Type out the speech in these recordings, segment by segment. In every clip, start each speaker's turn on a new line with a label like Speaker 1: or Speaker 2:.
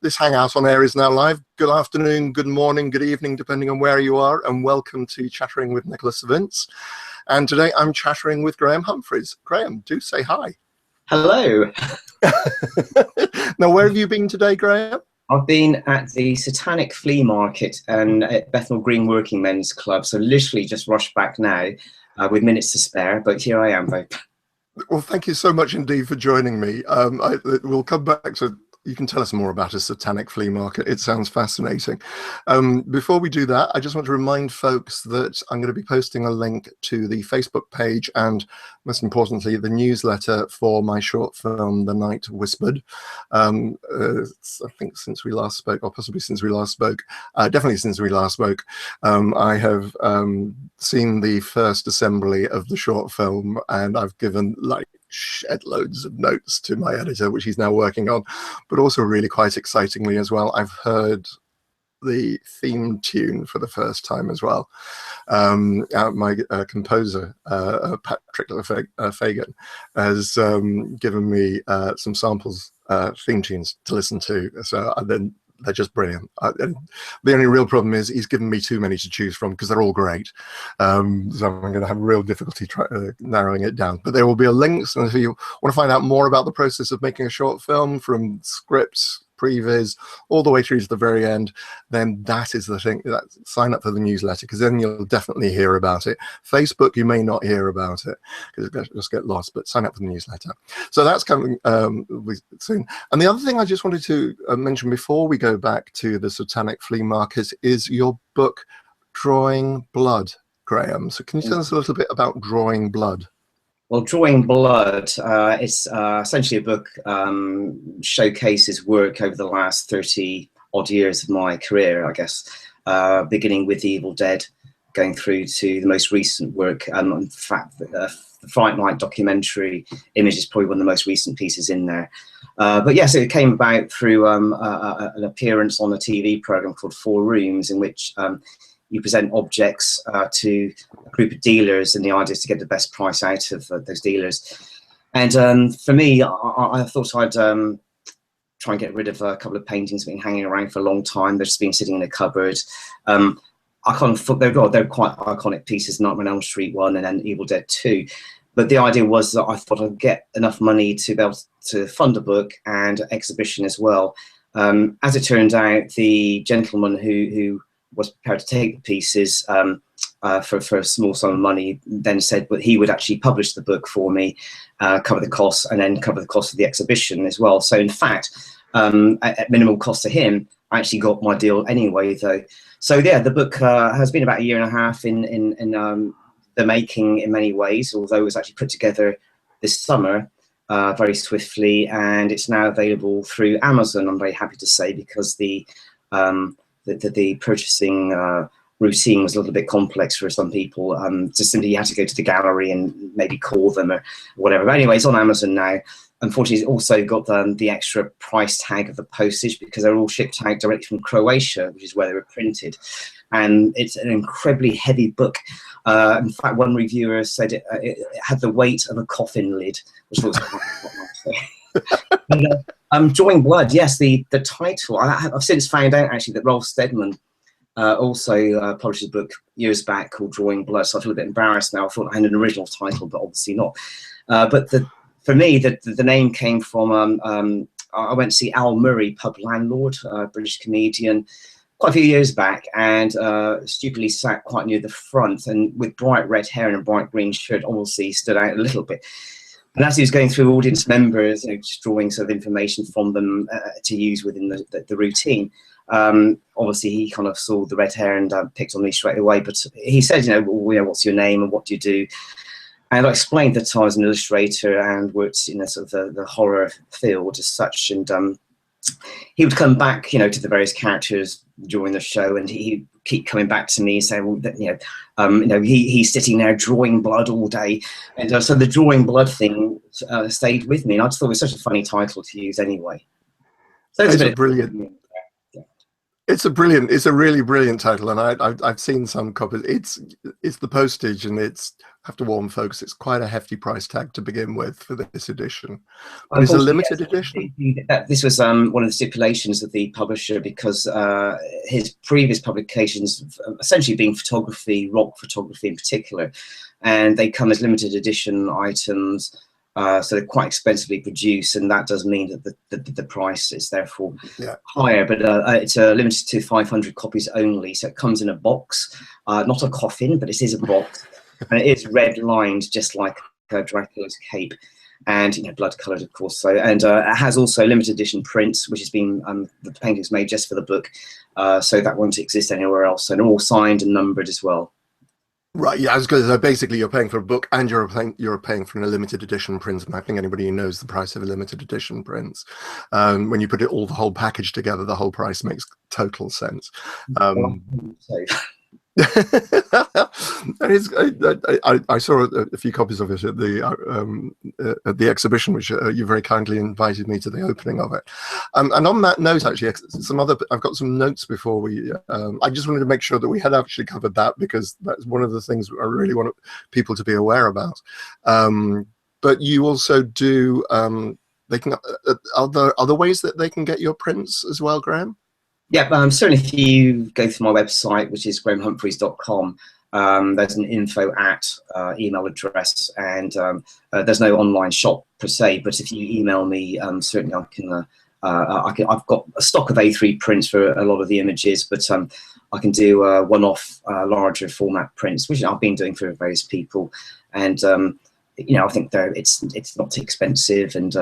Speaker 1: This Hangout on Air is now live. Good afternoon, good morning, good evening, depending on where you are, and welcome to Chattering with Nicholas Vince. And today I'm chattering with Graham Humphreys. Graham, do say hi.
Speaker 2: Hello.
Speaker 1: Now, where have you been today, Graham?
Speaker 2: I've been at the Satanic Flea Market and at Bethnal Green Working Men's Club, so literally just rushed back now with minutes to spare, but here I am, though.
Speaker 1: Well, thank you so much indeed for joining me. We'll come back to, you can tell us more about a satanic flea market. It sounds fascinating. Before we do that, I just want to remind folks that I'm going to be posting a link to the Facebook page and, most importantly, the newsletter for my short film, The Night Whispered. I think since we last spoke, or possibly since we last spoke, definitely since we last spoke, I have seen the first assembly of the short film, and I've given shed loads of notes to my editor, which he's now working on. But also really quite excitingly as well, I've heard the theme tune for the first time as well. My composer, Patrick Fagan, has given me some samples, theme tunes to listen to. So then they're just brilliant. The only real problem is he's given me too many to choose from because they're all great. So I'm going to have real difficulty narrowing it down. But there will be a link. So if you want to find out more about the process of making a short film, from scripts, previs, all the way through to the very end, then that is the thing. Sign up for the newsletter, because then you'll definitely hear about it. Facebook, you may not hear about it because it just get lost, but sign up for the newsletter. So that's coming soon. And the other thing I just wanted to mention before we go back to the Satanic Flea Market is your book, Drawing Blood, Graham. So can you tell us a little bit about Drawing Blood?
Speaker 2: Well, Drawing Blood is essentially a book showcases work over the last 30 odd years of my career, I guess, beginning with The Evil Dead, going through to the most recent work. In fact, the Fright Night documentary Image is probably one of the most recent pieces in there. But yes, it came about through an appearance on a TV program called Four Rooms, in which you present objects to a group of dealers, and the idea is to get the best price out of those dealers. And for me, I thought I'd try and get rid of a couple of paintings that have been hanging around for a long time. They've just been sitting in a cupboard. I kind of thought they're quite iconic pieces, Nightmare on Elm Street 1 and then Evil Dead 2. But the idea was that I thought I'd get enough money to be able to fund a book and exhibition as well. As it turned out, the gentleman who was prepared to take the pieces for a small sum of money then said but he would actually publish the book for me, cover the costs, and then cover the cost of the exhibition as well. So in fact, at minimal cost to him, I actually got my deal anyway, though. So yeah, the book has been about 1.5 years in the making in many ways, although it was actually put together this summer very swiftly, and it's now available through Amazon, I'm very happy to say, because the purchasing routine was a little bit complex for some people. Just simply you had to go to the gallery and maybe call them or whatever. But anyway, it's on Amazon now. Unfortunately, it's also got the extra price tag of the postage, because they're all shipped out directly from Croatia, which is where they were printed. And it's an incredibly heavy book. In fact, one reviewer said it had the weight of a coffin lid, which looks quite nice. Drawing Blood, yes, the title. I've since found out actually that Rolf Steadman also published a book years back called Drawing Blood, so I feel a bit embarrassed now. I thought I had an original title, but obviously not. But for me, the name came from I went to see Al Murray, pub landlord, British comedian, quite a few years back, and stupidly sat quite near the front, and with bright red hair and a bright green shirt, obviously stood out a little bit. And as he was going through audience members, just drawing sort of information from them to use within the routine, obviously he kind of saw the red hair and picked on me straight away. But he said, what's your name and what do you do? And I explained that I was an illustrator and worked in a sort of the horror field as such. And he would come back, to the various characters during the show, and he'd keep coming back to me saying, well, he's sitting there drawing blood all day. And so the Drawing Blood thing stayed with me, and I just thought it was such a funny title to use anyway. So
Speaker 1: it's a brilliant. It's a really brilliant title, and I've seen some copies. It's the postage, and I have to warn folks, it's quite a hefty price tag to begin with for this edition. But it's a limited edition.
Speaker 2: This was one of the stipulations of the publisher, because his previous publications, essentially being photography, rock photography in particular, and they come as limited edition items. So they're quite expensively produced, and that does mean that the price is therefore higher. But it's limited to 500 copies only, so it comes in a box, not a coffin, but it is a box, and it is red lined, just like Dracula's cape, and blood coloured, of course. So, and it has also limited edition prints, which has been the painting's made just for the book, so that won't exist anywhere else, and all signed and numbered as well.
Speaker 1: Right, yeah, I was going to say, basically you're paying for a book and you're paying for a limited edition print, and I think anybody who knows the price of a limited edition prints, when you put the whole package together, the whole price makes total sense. And I saw a few copies of it at the exhibition, which you very kindly invited me to the opening of it. And on that note, actually, I've got some notes before we. I just wanted to make sure that we had actually covered that, because that's one of the things I really want people to be aware about. But you also do. They can. Are there other ways that they can get your prints as well, Graham?
Speaker 2: Yeah, certainly if you go to my website, which is grahamhumphreys.com, there's an info @ email address, and there's no online shop per se, but if you email me, certainly I can, I've got a stock of A3 prints for a lot of the images, but I can do one-off larger format prints, which I've been doing for various people, and I think it's not too expensive, and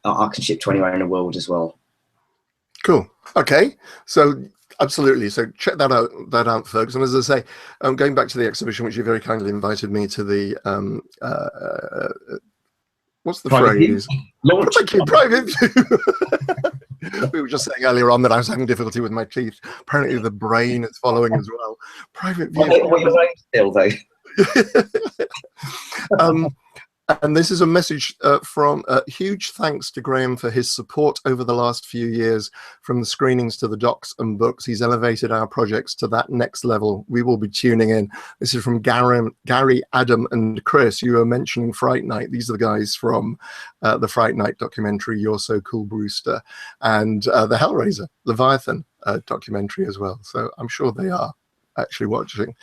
Speaker 2: I can ship to anywhere in the world as well.
Speaker 1: Cool. Okay. So absolutely. So check that out, folks. And as I say, going back to the exhibition, which you very kindly invited me to, the what's the phrase? Private view. We were just saying earlier on that I was having difficulty with my teeth. Apparently the brain is following as well. Private view.
Speaker 2: Still though.
Speaker 1: And this is a message from huge thanks to Graham for his support over the last few years, from the screenings to the docs and books. He's elevated our projects to that next level. We will be tuning in. This is from Gary, Adam, and Chris. You were mentioning Fright Night. These are the guys from the Fright Night documentary, You're So Cool, Brewster, and the Hellraiser, Leviathan documentary as well. So I'm sure they are actually watching.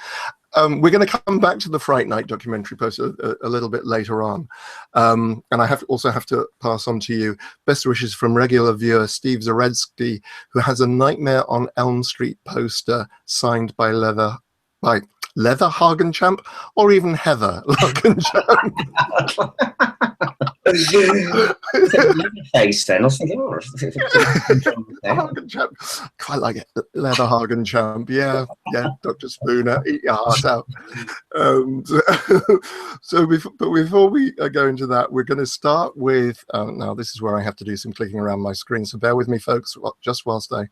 Speaker 1: We're going to come back to the Fright Night documentary post a little bit later on. And I also have to pass on to you best wishes from regular viewer Steve Zaretsky, who has a Nightmare on Elm Street poster signed by Leather Hagenchamp, or even Heather Hagenchamp.
Speaker 2: Face then. I was thinking,
Speaker 1: Hagenchamp. Quite like it. Leather Hagenchamp. Yeah, Dr. Spooner, eat your heart out. Before we go into that, we're going to start with. Now, this is where I have to do some clicking around my screen, so bear with me, folks, just whilst I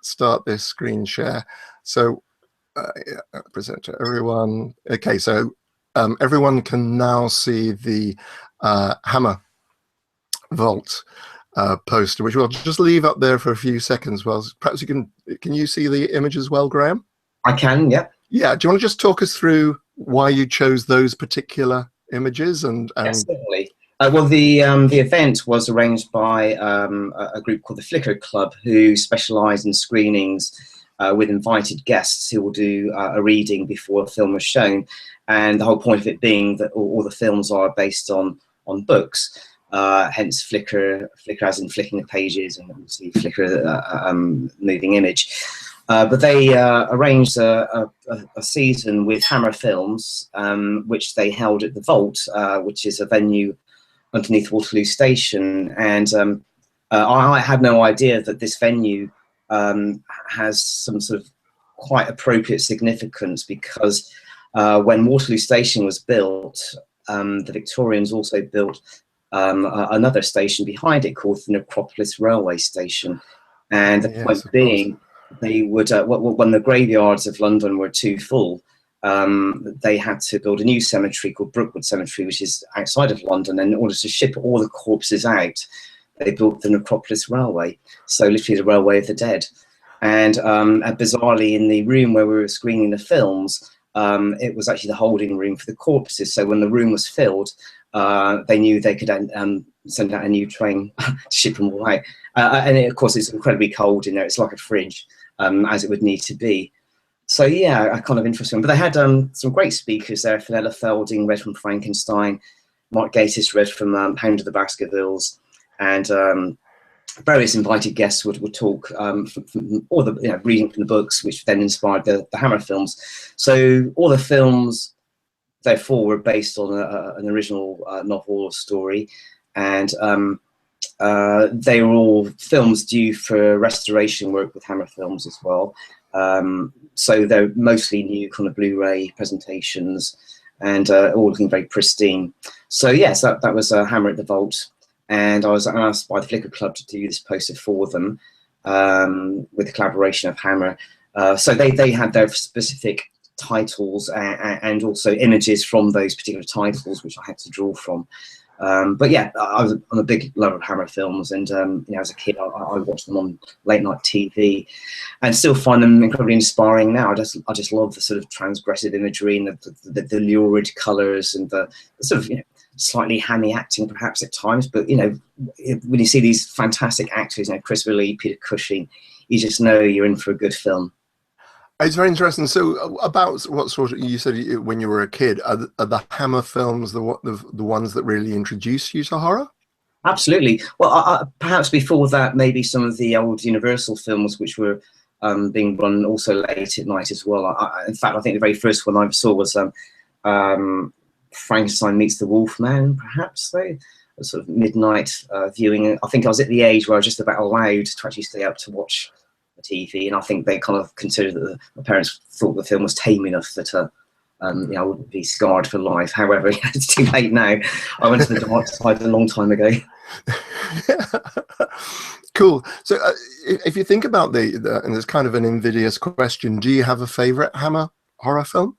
Speaker 1: start this screen share. So. Present to everyone. Okay, so everyone can now see the Hammer Vault poster, which we'll just leave up there for a few seconds. Well, perhaps you can you see the image as well, Graham?
Speaker 2: I can, yeah.
Speaker 1: Yeah, do you want to just talk us through why you chose those particular images? And
Speaker 2: yes, certainly. Well, the event was arranged by a group called the Flickr Club, who specialise in screenings with invited guests who will do a reading before a film is shown, and the whole point of it being that all the films are based on books, hence Flickr as in flicking the pages, and obviously Flickr moving image. But they arranged a season with Hammer Films, which they held at the Vault, which is a venue underneath Waterloo Station, and I had no idea that this venue has some sort of quite appropriate significance, because when Waterloo Station was built, the Victorians also built another station behind it called the Necropolis Railway Station, and the point being, they would when the graveyards of London were too full, they had to build a new cemetery called Brookwood Cemetery, which is outside of London, and in order to ship all the corpses out, they built the Necropolis Railway, so literally the railway of the dead. And bizarrely, in the room where we were screening the films, it was actually the holding room for the corpses. So when the room was filled, they knew they could send out a new train to ship them all out. And of course, it's incredibly cold in there. It's like a fridge, as it would need to be. So yeah, kind of interesting. But they had some great speakers there. Fenella Felding read from Frankenstein. Mark Gatiss read from Hound of the Baskervilles. And various invited guests would talk from all the reading from the books, which then inspired the Hammer films. So all the films, therefore, were based on an original novel or story, and they were all films due for restoration work with Hammer Films as well. So they're mostly new kind of Blu-ray presentations, and all looking very pristine. So yes, that was Hammer at the Vault. And I was asked by the Flickr Club to do this poster for them with the collaboration of Hammer. So they had their specific titles and also images from those particular titles, which I had to draw from. But yeah, I'm a big lover of Hammer films, and as a kid, I watched them on late night TV, and still find them incredibly inspiring now. I just love the sort of transgressive imagery and the lurid colours and the sort of slightly hammy acting perhaps at times, but when you see these fantastic actors, Chris Lee, Peter Cushing, you just know you're in for a good film.
Speaker 1: It's very interesting. So about what sort of, you said when you were a kid, are the Hammer films the ones that really introduced you to horror?
Speaker 2: Absolutely. Well, perhaps before that, maybe some of the old Universal films, which were being run also late at night as well. In fact, I think the very first one I saw was Frankenstein Meets the Wolfman, perhaps, though, a sort of midnight viewing. I think I was at the age where I was just about allowed to actually stay up to watch the TV, and I think they kind of considered that my parents thought the film was tame enough that I wouldn't be scarred for life. However, it's too late now. I went to the dark side a long time ago.
Speaker 1: Cool. So if you think about and it's kind of an invidious question, do you have a favorite Hammer horror film?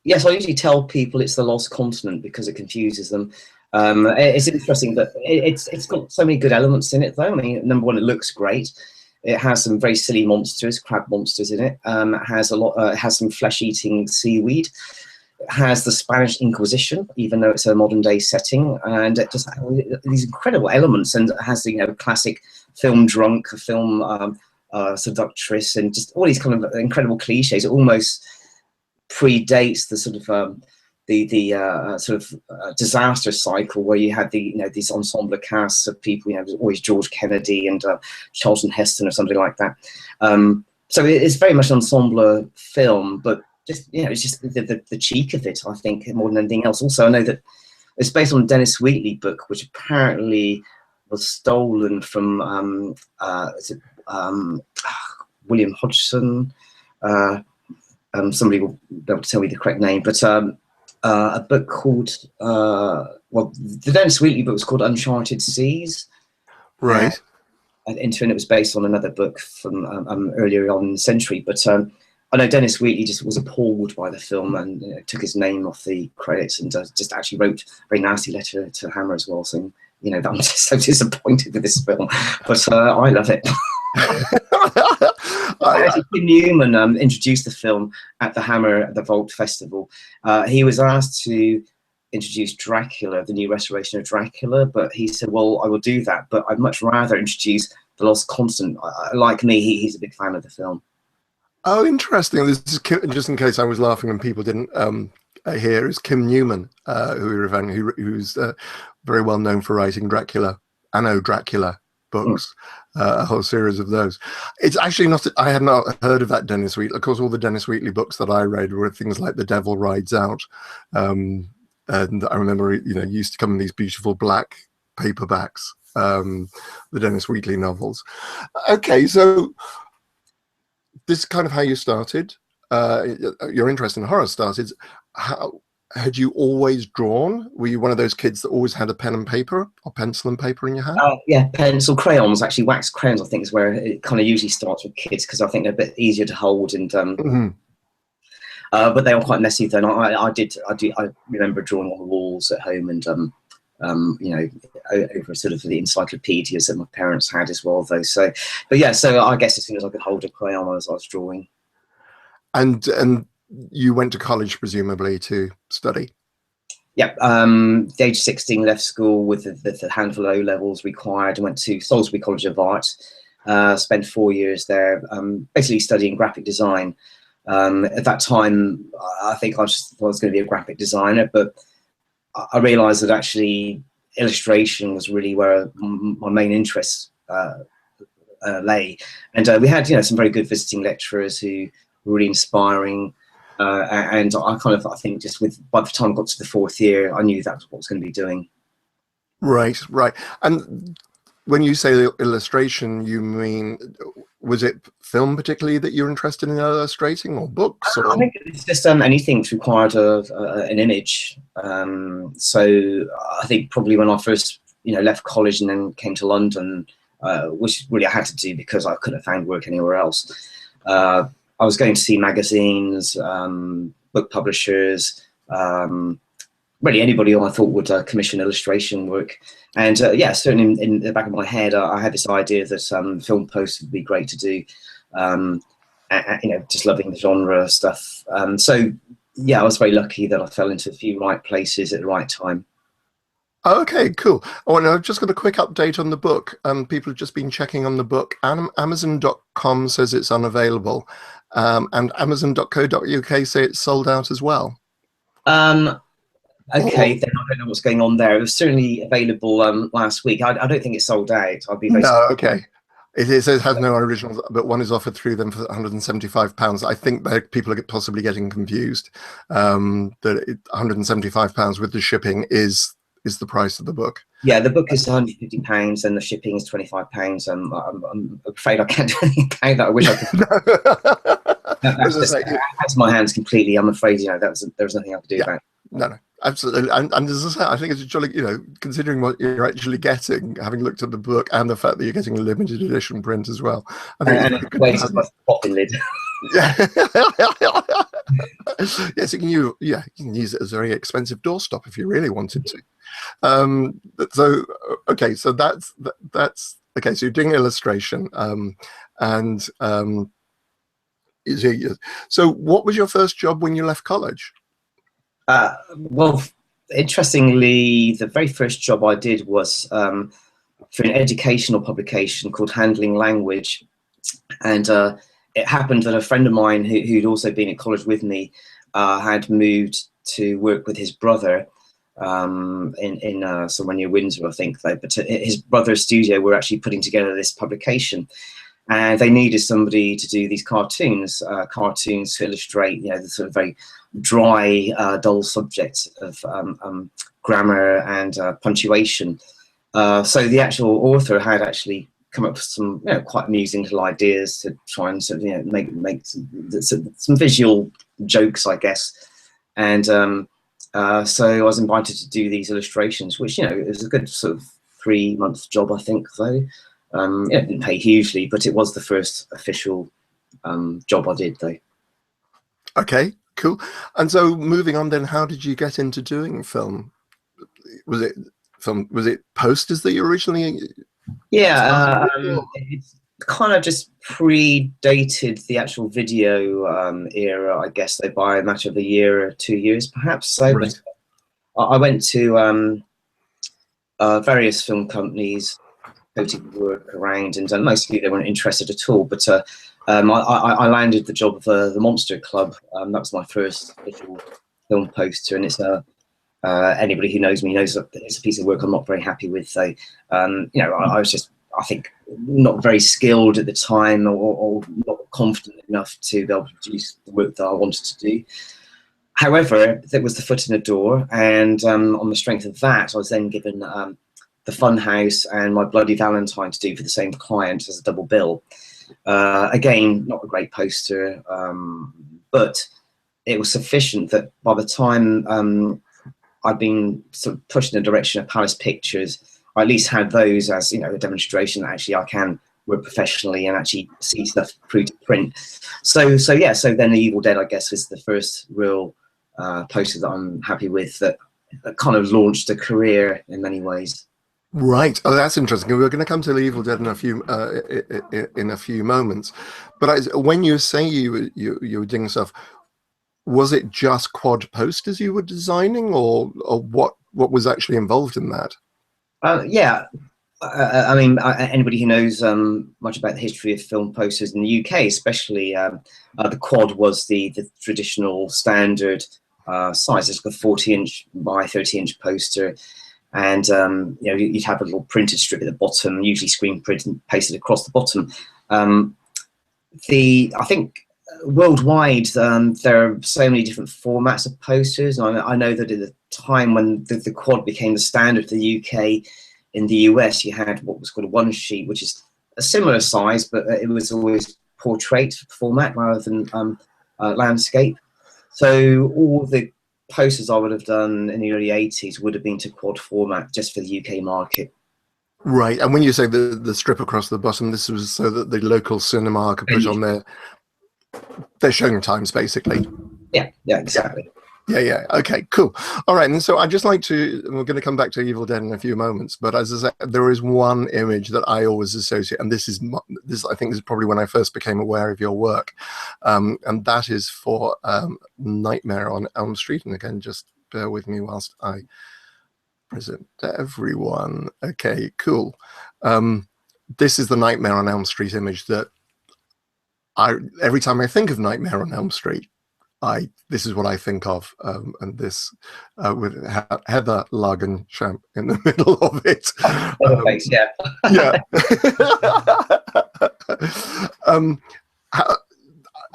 Speaker 2: Yes, I usually tell people it's The Lost Continent because it confuses them. It's interesting that it's got so many good elements in it, though. I mean, number one, it looks great. It has some very silly monsters, crab monsters in it. It has it has some flesh-eating seaweed. It has the Spanish Inquisition, even though it's a modern-day setting, and it just has these incredible elements. And it has the classic film drunk, film seductress, and just all these kind of incredible cliches. It almost predates the sort of disaster cycle where you had these ensemble casts of people. It was always George Kennedy and Charlton Heston or somebody like that. So it's very much an ensemble film, but just it's just the cheek of it, I think, more than anything else. Also, I know that it's based on a Dennis Wheatley book, which apparently was stolen from William Hodgson. Somebody will be able to tell me the correct name, but a book called the Dennis Wheatley book was called Uncharted Seas.
Speaker 1: Right.
Speaker 2: And in turn, it was based on another book from earlier on in the century. But I know Dennis Wheatley just was appalled by the film and took his name off the credits and just actually wrote a very nasty letter to Hammer as well, saying, that I'm just so disappointed with this film. But I love it. Actually, Kim Newman introduced the film at the Hammer at the Vault Festival. He was asked to introduce Dracula, the new restoration of Dracula, but he said, well, I will do that, but I'd much rather introduce The Lost Continent. Like me, he's a big fan of the film.
Speaker 1: Oh, interesting. This is just in case I was laughing and people didn't hear, is Kim Newman, who's very well known for writing Dracula, Anno Dracula books, a whole series of those. It's actually not, I had not heard of that Dennis Wheatley. Of course, all the Dennis Wheatley books that I read were things like The Devil Rides Out. And I remember, used to come in these beautiful black paperbacks, the Dennis Wheatley novels. Okay, so this is kind of how you started. Your interest in horror started. How had you always drawn? Were you one of those kids that always had a pen and paper or pencil and paper in your hand?
Speaker 2: Yeah, pencil, crayons. Actually, wax crayons, I think, is where it kind of usually starts with kids because I think they're a bit easier to hold and. But they were quite messy then. I remember drawing on the walls at home and you know, over sort of the encyclopedias that my parents had as well, though. So, but yeah, so I guess as soon as I could hold a crayon, I was drawing.
Speaker 1: And you went to college presumably to study.
Speaker 2: Yeah, the age of 16, left school with the handful of O levels required, and went to Salisbury College of Art. Spent 4 years there, basically studying graphic design. At that time, I think I just thought I was going to be a graphic designer, but I realised that actually illustration was really where my main interests lay. And we had, you know, some very good visiting lecturers who were really inspiring. And I think just by the time I got to the 4th year, I knew that's what I was going to be doing.
Speaker 1: Right. And when you say illustration, you mean, was it film particularly that you're interested in illustrating, or books? Or?
Speaker 2: I think it's just anything that required an image. So I think probably when I first, you know, left college and then came to London, which really I had to do because I couldn't find work anywhere else. I was going to see magazines, book publishers, really anybody who I thought would commission illustration work. And yeah, certainly in the back of my head, I had this idea that film posts would be great to do. And, you know, just loving the genre stuff. So yeah, I was very lucky that I fell into a few right places at the right time.
Speaker 1: Okay, cool. Oh, and I've just got a quick update on the book. People have just been checking on the book. Amazon.com says it's unavailable, and Amazon.co.uk say it's sold out as well.
Speaker 2: Okay, then I don't know what's going on there. It was certainly available last week. I don't think it's sold out. I'll be very
Speaker 1: no, okay. It says has no originals, but one is offered through them for £175. I think that people are possibly getting confused. That £175 with the shipping is the price of the book.
Speaker 2: Yeah, the book is £150 and the shipping is £25. I'm afraid I can't do anything about that. I wish I could. That's just out of my hands completely. I'm afraid, you know, there was nothing I could do about it.
Speaker 1: No, absolutely. And as I say, I think it's jolly, you know, considering what you're actually getting, having looked at the book and the fact that you're getting a limited edition print as well. I think
Speaker 2: and it's weight of my popping lid.
Speaker 1: Yeah. Yes, you can use it as a very expensive doorstop if you really wanted to. So okay, so that's okay. So you're doing illustration, so what was your first job when you left college?
Speaker 2: Well, interestingly, the very first job I did was for an educational publication called Handling Language, and it happened that a friend of mine who'd also been at college with me had moved to work with his brother in somewhere near Windsor, I think. But his brother's studio were actually putting together this publication, and they needed somebody to do these cartoons to illustrate, you know, the sort of very dry, dull subject of grammar and punctuation. So the actual author had actually come up with some, you know, quite amusing little ideas to try and sort of, you know, make some visual jokes, I guess. And so I was invited to do these illustrations, which, you know, it was a good sort of 3-month job, I think, though. Yeah, it didn't pay hugely, but it was the first official job I did, though. Okay,
Speaker 1: cool. And so moving on then, how did you get into doing film? Was it posters that you originally...
Speaker 2: Yeah, it's kind of just predated the actual video era, I guess, though, by a matter of a year or 2 years, perhaps. So right. I went to various film companies, quoting work around, and mostly they weren't interested at all. But I landed the job of the Monster Club. That was my first official film poster, and it's anybody who knows me knows that it's a piece of work I'm not very happy with. So, you know, I was just, I think, not very skilled at the time, or not confident enough to be able to produce the work that I wanted to do. However, there was the foot in the door, and on the strength of that, I was then given the Funhouse and My Bloody Valentine to do for the same client as a double bill. Again, not a great poster, but it was sufficient that by the time I'd been sort of pushed in the direction of Palace Pictures, I at least had those as, you know, a demonstration that actually I can work professionally and actually see stuff through to print. So yeah, so then The Evil Dead, I guess, was the first real poster that I'm happy with, that
Speaker 1: Mm-hmm.
Speaker 2: launched a career in many ways.
Speaker 1: Right. Oh, that's interesting. We're going to come to The Evil Dead in a few moments. But when you say you were doing stuff, was it just quad posters you were designing, or what was actually involved in that?
Speaker 2: Yeah. I mean, anybody who knows much about the history of film posters in the UK, especially the quad was the traditional standard size. It's like a 40-inch by 30-inch poster, and you'd have a little printed strip at the bottom, usually screen printed pasted across the bottom. I think worldwide there are so many different formats of posters, and I know that at the time when the quad became the standard for the UK, in the US you had what was called a one sheet, which is a similar size, but it was always portrait format rather than landscape. So all the posters I would have done in the early 80s would have been to quad format just for the UK market.
Speaker 1: Right. And when you say the strip across the bottom, this was so that the local cinema could put on their showing times, basically.
Speaker 2: Yeah, exactly.
Speaker 1: Yeah. Okay, cool. All right. And so I'd just like we're going to come back to Evil Dead in a few moments, but as I said, there is one image that I always associate, and this I think is probably when I first became aware of your work. And that is for Nightmare on Elm Street. And again, just bear with me whilst I present to everyone. Okay, cool. This is the Nightmare on Elm Street image that every time I think of Nightmare on Elm Street, this is what I think of, and this with Heather Langenkamp in the middle of it.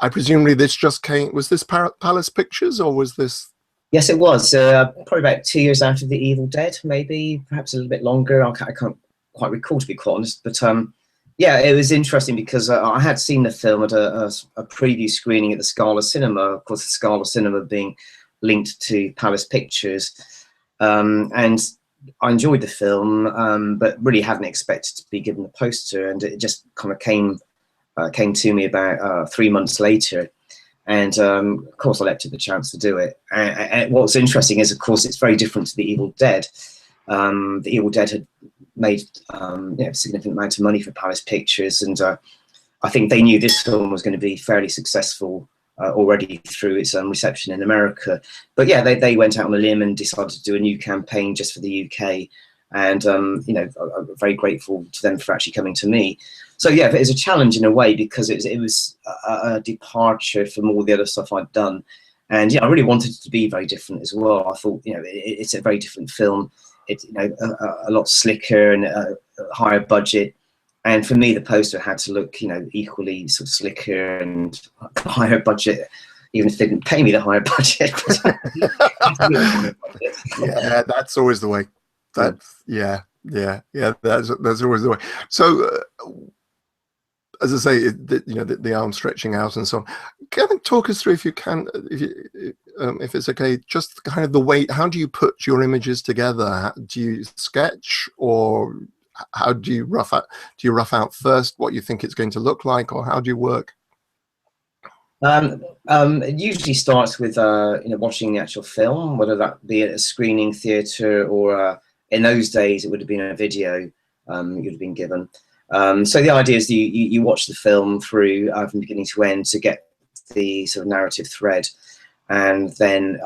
Speaker 1: I presumably this just came. Was this Palace Pictures, or was this?
Speaker 2: Yes, it was. Probably about 2 years after The Evil Dead, maybe, perhaps a little bit longer. I can't quite recall, to be quite honest. But yeah, it was interesting because I had seen the film at a preview screening at the Scala Cinema. Of course, the Scala Cinema being linked to Palace Pictures. And I enjoyed the film, but really hadn't expected to be given the poster. And it just kind of came to me about 3 months later. And of course, I leapt at the chance to do it. And what's interesting is, of course, it's very different to The Evil Dead. The Evil Dead had made a significant amount of money for Palace Pictures, and I think they knew this film was going to be fairly successful already through its reception in America. But yeah, they went out on a limb and decided to do a new campaign just for the UK, and I'm very grateful to them for actually coming to me. So yeah, it was a challenge in a way because it was a departure from all the other stuff I'd done, and yeah, I really wanted it to be very different as well. I thought it's a very different film. It's a lot slicker and a higher budget, and for me the poster had to look equally sort of slicker and higher budget, even if they didn't pay me the higher budget.
Speaker 1: Yeah, that's always the way. That's that's always the way. So as I say, the arm stretching out and so on. Can you talk us through, if you can, if it's okay, just kind of the way, how do you put your images together? Do you sketch, or how do you rough out? Do you rough out first what you think it's going to look like, or how do you work?
Speaker 2: It usually starts with watching the actual film, whether that be at a screening theatre or in those days it would have been a video you would have been given. So the idea is you watch the film through from beginning to end to get the sort of narrative thread, and then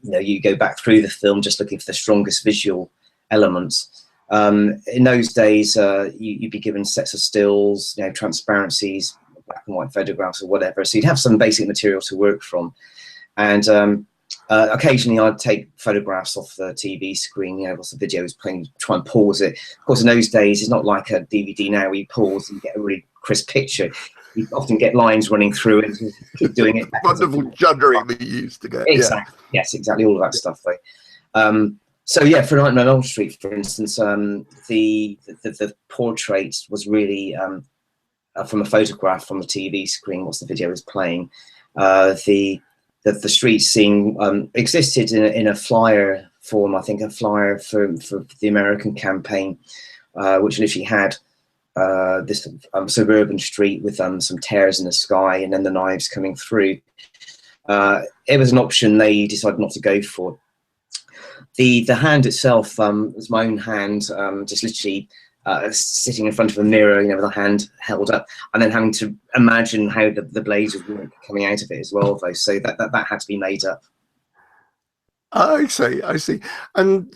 Speaker 2: you go back through the film just looking for the strongest visual elements. In those days, you'd be given sets of stills, transparencies, black and white photographs or whatever. So you'd have some basic material to work from, and occasionally I'd take photographs off the TV screen, whilst the video is playing, try and pause it. Of course, in those days, it's not like a DVD now where you pause and you get a really crisp picture. You often get lines running through it and keep doing it.
Speaker 1: Wonderful juddering that you used to get.
Speaker 2: Exactly. Yeah. Yes, exactly. All of that stuff, though. So yeah, for Nightmare on Elm Street, for instance, the portrait was really from a photograph from the TV screen whilst the video was playing. The street scene existed in a flyer form, I think a flyer for the American campaign, which literally had this suburban street with some tears in the sky and then the knives coming through. It was an option they decided not to go for. The hand itself was my own hand, just literally sitting in front of a mirror, you know, with a hand held up, and then having to imagine how the blades would work coming out of it as well, though. So that had to be made up.
Speaker 1: I see, I see. And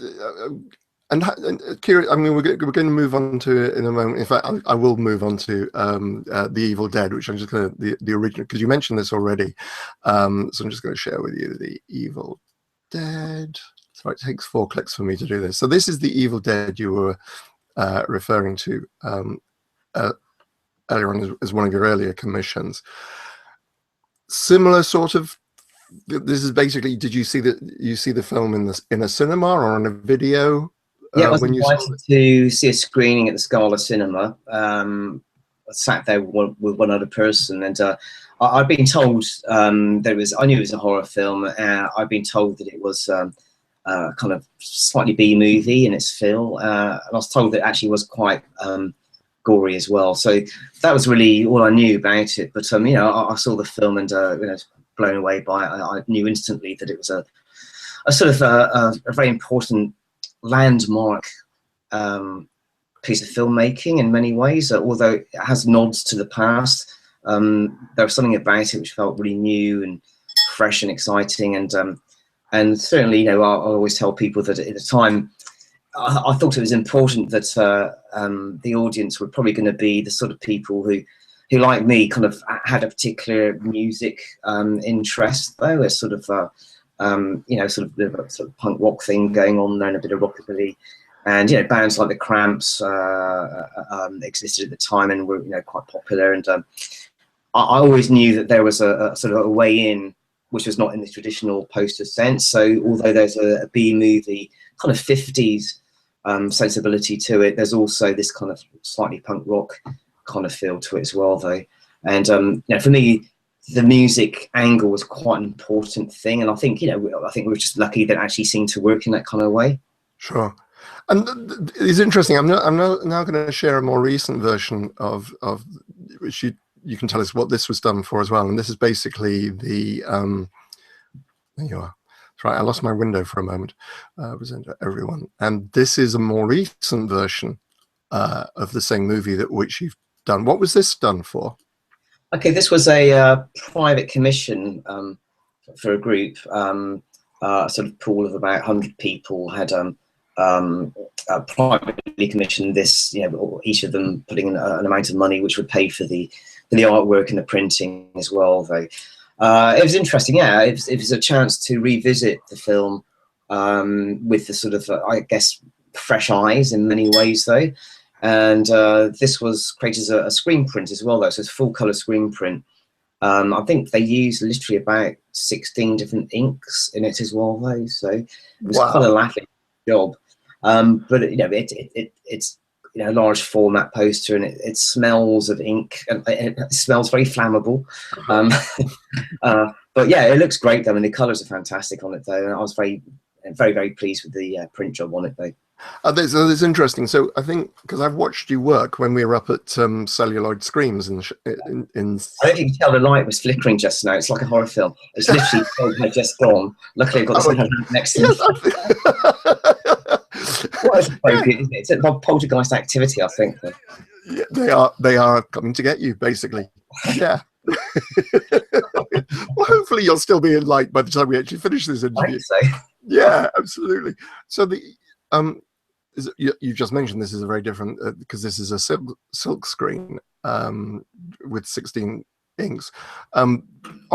Speaker 1: and curious, I mean, we're going to move on to it in a moment. In fact, I will move on to The Evil Dead, which I'm just going to, the original, because you mentioned this already. So I'm just going to share with you The Evil Dead. So it takes 4 clicks for me to do this. So this is The Evil Dead you were referring to earlier on as one of your earlier commissions. Similar sort of. This is basically. Did you see the film in a cinema or on a video?
Speaker 2: Yeah, I was invited to see a screening at the Scala Cinema. I sat there with one other person, and I'd been told I knew it was a horror film. I'd been told that it was kind of slightly B movie in its feel. And I was told that it actually was quite gory as well. So that was really all I knew about it. But you know, I saw the film and you know, blown away by it. I knew instantly that it was a sort of a very important landmark piece of filmmaking in many ways. Although it has nods to the past, there was something about it which felt really new and fresh and exciting. And certainly, you know, I always tell people that at the time, I thought it was important that the audience were probably going to be the sort of people who, like me, kind of had a particular music interest, though, a sort of, you know, sort of punk rock thing going on there and a bit of rockabilly. And, you know, bands like the Cramps existed at the time and were, you know, quite popular. And I always knew that there was a sort of a way in, which was not in the traditional poster sense. So although there's a B movie kind of 50s sensibility to it, there's also this kind of slightly punk rock kind of feel to it as well, though. And you know, for me, the music angle was quite an important thing, and I think, you know, I think we were just lucky that it actually seemed to work in that kind of way.
Speaker 1: Sure. And it's interesting. I'm now going to share a more recent version of which you can tell us what this was done for as well. And this is basically the there you are. That's right. I lost my window for a moment. Present to everyone, and this is a more recent version of the same movie which you've done. What was this done for?
Speaker 2: Okay, this was a private commission for a group. A sort of pool of about 100 people had privately commissioned this. You know, each of them putting in an amount of money which would pay for the artwork and the printing as well. Though it was interesting. Yeah, it was a chance to revisit the film with the sort of I guess fresh eyes in many ways, though. And this was created as a screen print as well, though, so it's a full color screen print. I think they used literally about 16 different inks in it as well, though, so it was quite a laughing job. But you know, it's you know, a large format poster, and it smells of ink, and it smells very flammable. But yeah, it looks great though, and the colors are fantastic on it though, and I was very, very pleased with the print job on it though.
Speaker 1: That's interesting. So I think, because I've watched you work when we were up at Celluloid Screams in
Speaker 2: I don't think you can tell the light was flickering just now. It's like a horror film. It's literally had just gone. Luckily, I've got this next to me. Well, it's appropriate, isn't it? It's a poltergeist activity, I think.
Speaker 1: Yeah, they are coming to get you, basically. Yeah. Well, hopefully you'll still be in light by the time we actually finish this interview.
Speaker 2: I think so.
Speaker 1: Yeah, absolutely. So the you just mentioned this is a very different because this is a silk screen with 16 inks. On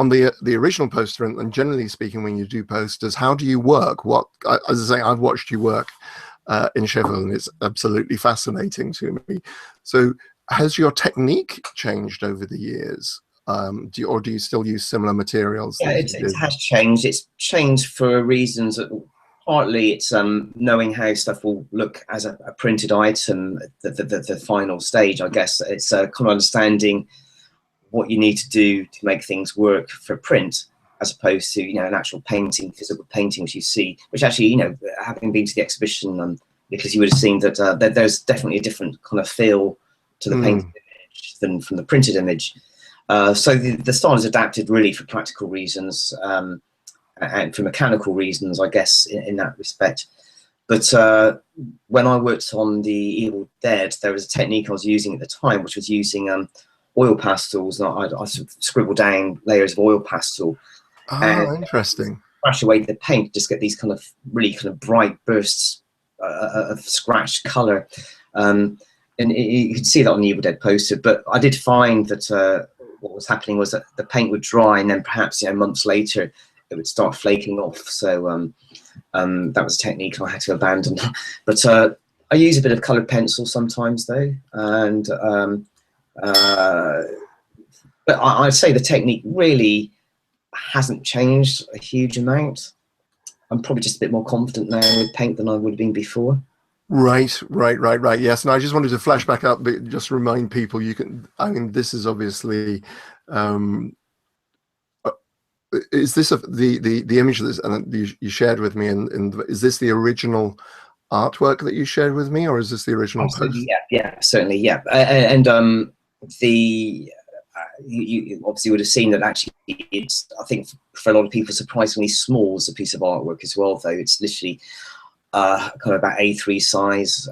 Speaker 1: the original poster, and generally speaking, when you do posters, how do you work? What, as I say, I've watched you work in Sheffield, and it's absolutely fascinating to me. So, has your technique changed over the years? Do you still use similar materials?
Speaker 2: Yeah, it has changed. It's changed for reasons that partly it's knowing how stuff will look as a printed item at the final stage. I guess it's kind of understanding what you need to do to make things work for print, as opposed to, you know, an actual painting, physical painting, which you see, which actually, you know, having been to the exhibition, because you would have seen that there's definitely a different kind of feel to the painted image than from the printed image. So the style is adapted really for practical reasons. and for mechanical reasons, I guess, in that respect. But when I worked on the Evil Dead, there was a technique I was using at the time, which was using oil pastels. And I sort of scribbled down layers of oil pastel and
Speaker 1: Interesting.
Speaker 2: crash away the paint, just get these kind of really kind of bright bursts of scratched color. And you could see that on the Evil Dead poster. But I did find that what was happening was that the paint would dry, and then perhaps months later it would start flaking off. So that was a technique I had to abandon. But I use a bit of coloured pencil sometimes, though, and but I'd say the technique really hasn't changed a huge amount. I'm probably just a bit more confident now with paint than I would have been before. Right.
Speaker 1: Yes, and I just wanted to flash back up, but just remind people, you can. I mean, this is obviously. Is this the image that you shared with me? And is this the original artwork that you shared with me, or is this the original post?
Speaker 2: Yeah, certainly, yeah. And you obviously would have seen that actually it's, I think for a lot of people, surprisingly small as a piece of artwork as well, though. It's literally kind of about A3 size,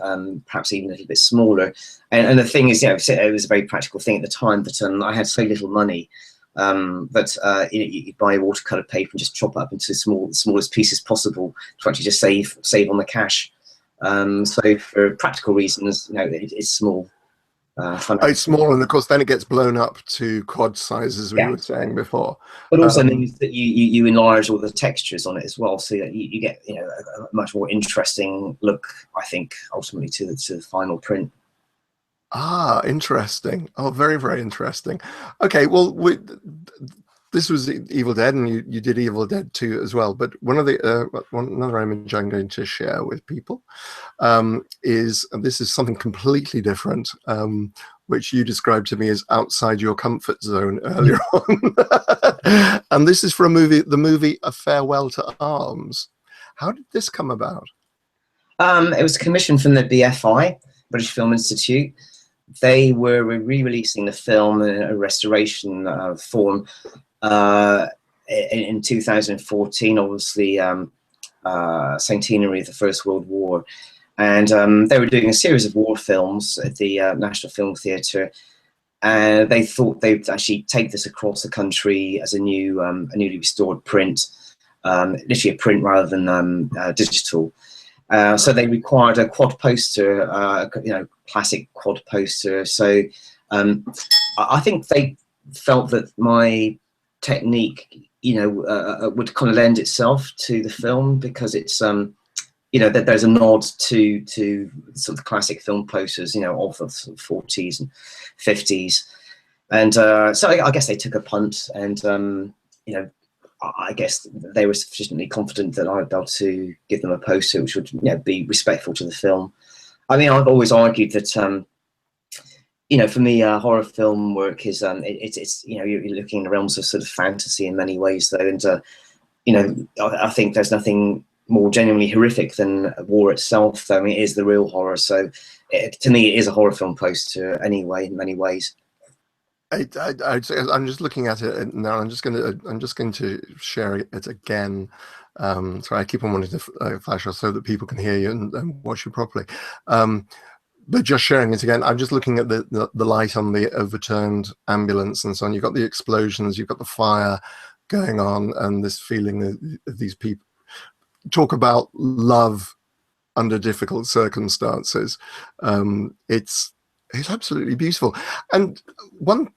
Speaker 2: perhaps even a little bit smaller. And the thing is, it was a very practical thing at the time, but I had so little money that you buy watercolor paper and just chop it up into the smallest pieces possible to actually just save on the cash. So for practical reasons, it's small.
Speaker 1: It's small, and of course then it gets blown up to quad size, as we were saying before.
Speaker 2: But also means that you enlarge all the textures on it as well, so that you get a much more interesting look, I think, ultimately to the final print.
Speaker 1: Interesting. Oh, very, very interesting. Okay, well, this was Evil Dead, and you did Evil Dead 2 as well. But another image I'm going to share with people is, and this is something completely different, which you described to me as outside your comfort zone earlier on. And this is for the movie A Farewell to Arms. How did this come about?
Speaker 2: It was commissioned from the BFI, British Film Institute. They were re-releasing the film in a restoration form in 2014, obviously centenary of the First World War, and they were doing a series of war films at the National Film Theatre, and they thought they'd actually take this across the country as a newly restored print, literally a print rather than digital. So they required a quad poster, classic quad poster. So I think they felt that my technique, would kind of lend itself to the film, because it's, that there's a nod to sort of classic film posters, of the sort of 40s and 50s. And so I guess they took a punt, and, I guess they were sufficiently confident that I'd be able to give them a poster which would, be respectful to the film. I mean, I've always argued that, for me, horror film work is, it's you're looking in the realms of sort of fantasy in many ways, though, and I think there's nothing more genuinely horrific than war itself, though. I mean, it is the real horror. So, to me, it is a horror film poster anyway, in many ways.
Speaker 1: I'm just looking at it now. I'm just going to share it again. Sorry, I keep on wanting to flash off so that people can hear you and watch you properly. But just sharing it again, I'm just looking at the light on the overturned ambulance and so on. You've got the explosions, you've got the fire going on, and this feeling of these people. Talk about love under difficult circumstances. It's absolutely beautiful. And one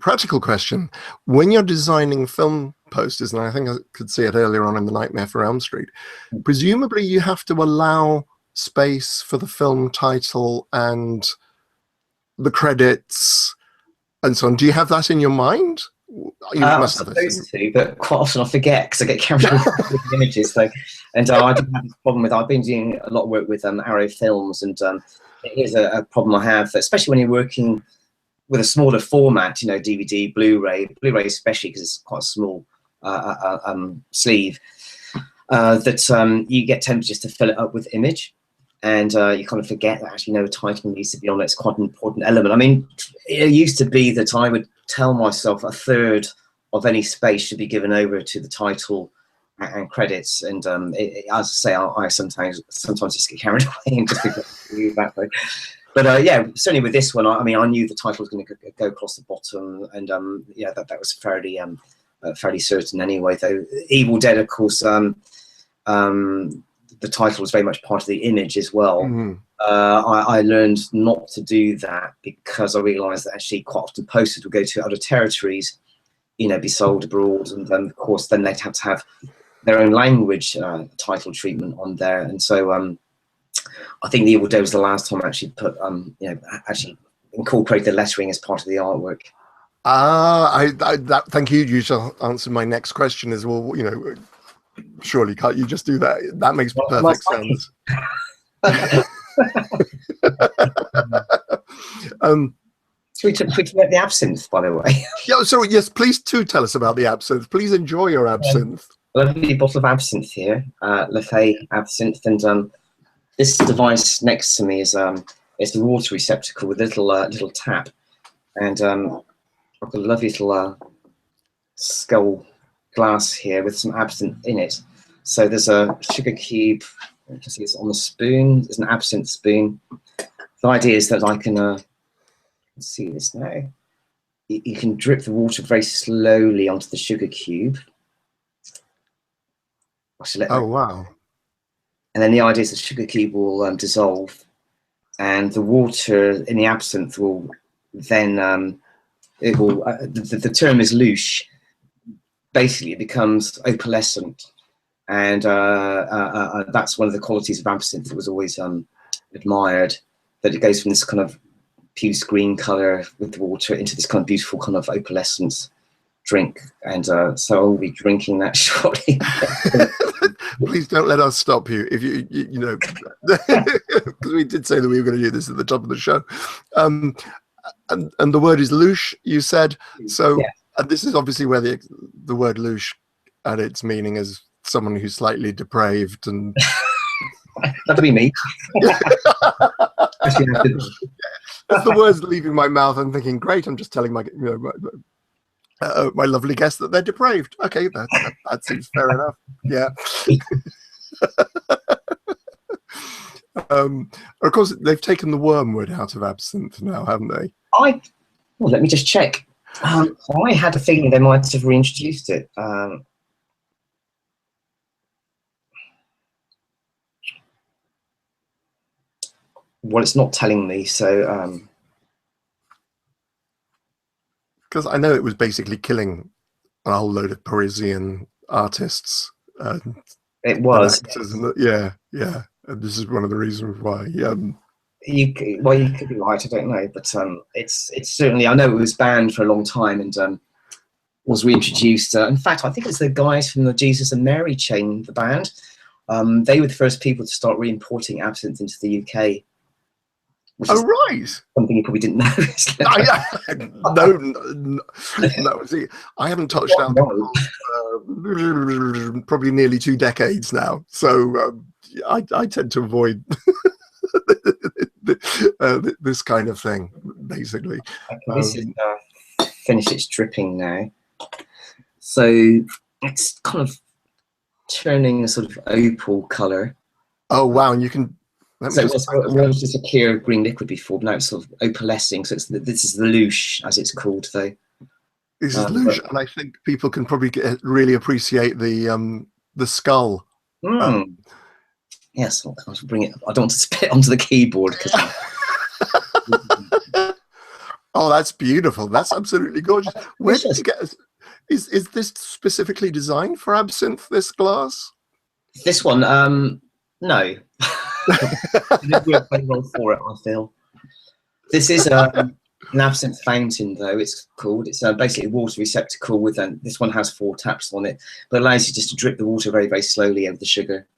Speaker 1: practical question: when you're designing film posters, and I think I could see it earlier on in The Nightmare for Elm Street, presumably you have to allow space for the film title and the credits and so on. Do you have that in your mind? You must have
Speaker 2: supposed to, but quite often I forget because I get carried away with the images. So, and I do have this problem with. I've been doing a lot of work with Arrow Films, and it is a problem I have, especially when you're working with a smaller format. DVD, Blu-ray especially because it's quite a small sleeve. That you get tempted just to fill it up with image, and you kind of forget that actually no title needs to be on it. It's quite an important element. I mean, it used to be that I would tell myself a third of any space should be given over to the title and credits. And as I say, I sometimes just get carried away and just do that way. But yeah, certainly with this one, I mean, I knew the title was going to go across the bottom, and yeah, that was fairly certain anyway. Though Evil Dead, of course, the title was very much part of the image as well.
Speaker 1: Mm.
Speaker 2: I learned not to do that because I realised that actually quite often posters would go to other territories, you know, be sold abroad, and then of course then they'd have to have their own language title treatment on there. And so I think The Evil Dead was the last time I actually put you know, actually incorporate the lettering as part of the artwork.
Speaker 1: Thank you. You shall answer my next question as well. You know, surely can't you just do that? That makes perfect sense.
Speaker 2: We took the absinthe, by the way.
Speaker 1: Yeah, so yes, please do tell us about the absinthe. Please enjoy your absinthe.
Speaker 2: Lovely bottle of absinthe here, Lefay absinthe, and this device next to me is it's a water receptacle with a little tap, and I've got a lovely little skull glass here with some absinthe in it. So there's a sugar cube. You can see it's on the spoon. There's an absinthe spoon. The idea is that I can let's see this now. You can drip the water very slowly onto the sugar cube.
Speaker 1: Oh wow!
Speaker 2: And then the idea is the sugar cube will dissolve, and the water in the absinthe will then it will. The term is louche. Basically, it becomes opalescent, and that's one of the qualities of absinthe that was always admired. That it goes from this kind of puce green color with the water into this kind of beautiful kind of opalescence drink, and so I'll be drinking that shortly.
Speaker 1: Please don't let us stop you. If you know, because we did say that we were going to do this at the top of the show, and the word is louche, you said. So
Speaker 2: yeah.
Speaker 1: And this is obviously where the word louche and its meaning as someone who's slightly depraved and.
Speaker 2: That'd be me.
Speaker 1: As the words leaving my mouth, I'm thinking, great, I'm just telling my my lovely guest that they're depraved. Okay, that seems fair enough. Yeah. Of course, they've taken the wormwood out of absinthe now, haven't they?
Speaker 2: Well, let me just check. I had a feeling they might have reintroduced it. Well, it's not telling me, so.
Speaker 1: Because I know it was basically killing a whole load of Parisian artists.
Speaker 2: It was.
Speaker 1: Actors, yeah. And this is one of the reasons why.
Speaker 2: You could be right. I don't know, but it's certainly. I know it was banned for a long time and was reintroduced. In fact, I think it's the guys from the Jesus and Mary chain, the band. They were the first people to start re-importing absinthe into the UK.
Speaker 1: Oh right!
Speaker 2: Something you probably didn't know.
Speaker 1: No. See, I haven't touched down probably nearly 2 decades now, so I tend to avoid this kind of thing, basically.
Speaker 2: Okay, this is finished its dripping now, so it's kind of turning a sort of opal color.
Speaker 1: Oh wow! And you can.
Speaker 2: So it was just a clear green liquid before, but now it's sort of opalescing. So this is the louche, as it's called, though.
Speaker 1: This is louche, and I think people can probably really appreciate the skull.
Speaker 2: Yes, I'll bring it. I don't want to spit onto the keyboard.
Speaker 1: Oh, that's beautiful. That's absolutely gorgeous. Where did you get? Is this specifically designed for absinthe? This glass?
Speaker 2: This one, no. It didn't work very well for it, I feel. This is an absinthe fountain, though. It's called. It's basically a water receptacle with this one has 4 taps on it, but it allows you just to drip the water very, very slowly over the sugar.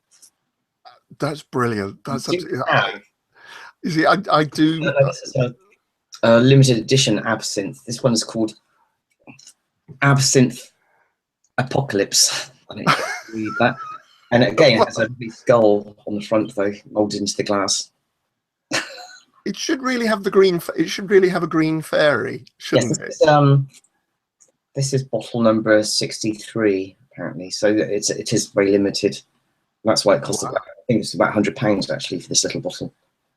Speaker 1: That's brilliant. That's absolutely. You see, I do.
Speaker 2: This is a limited edition absinthe. This one is called Absinthe Apocalypse. I don't know if you read that. And again, it has a big skull on the front, though, molded into the glass.
Speaker 1: It should really have the green. It should really have a green fairy, shouldn't it?
Speaker 2: This is bottle number 63, apparently. So it is very limited. That's why it costs about, I think it's about £100 actually for this little bottle.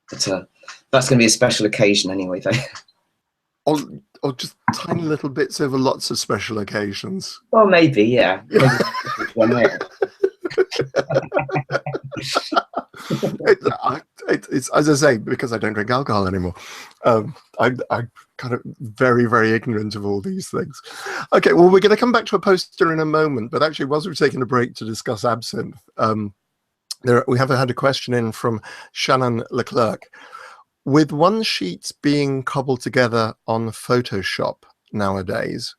Speaker 2: But that's going to be a special occasion anyway, though.
Speaker 1: Or just tiny little bits over lots of special occasions.
Speaker 2: Well, maybe, yeah. Maybe one there.
Speaker 1: It's as I say, because I don't drink alcohol anymore. I'm kind of very, very ignorant of all these things. Okay, well, we're going to come back to a poster in a moment, but actually, whilst we're taking a break to discuss absinthe, we have had a question in from Shannon Leclerc. With one sheets being cobbled together on Photoshop nowadays,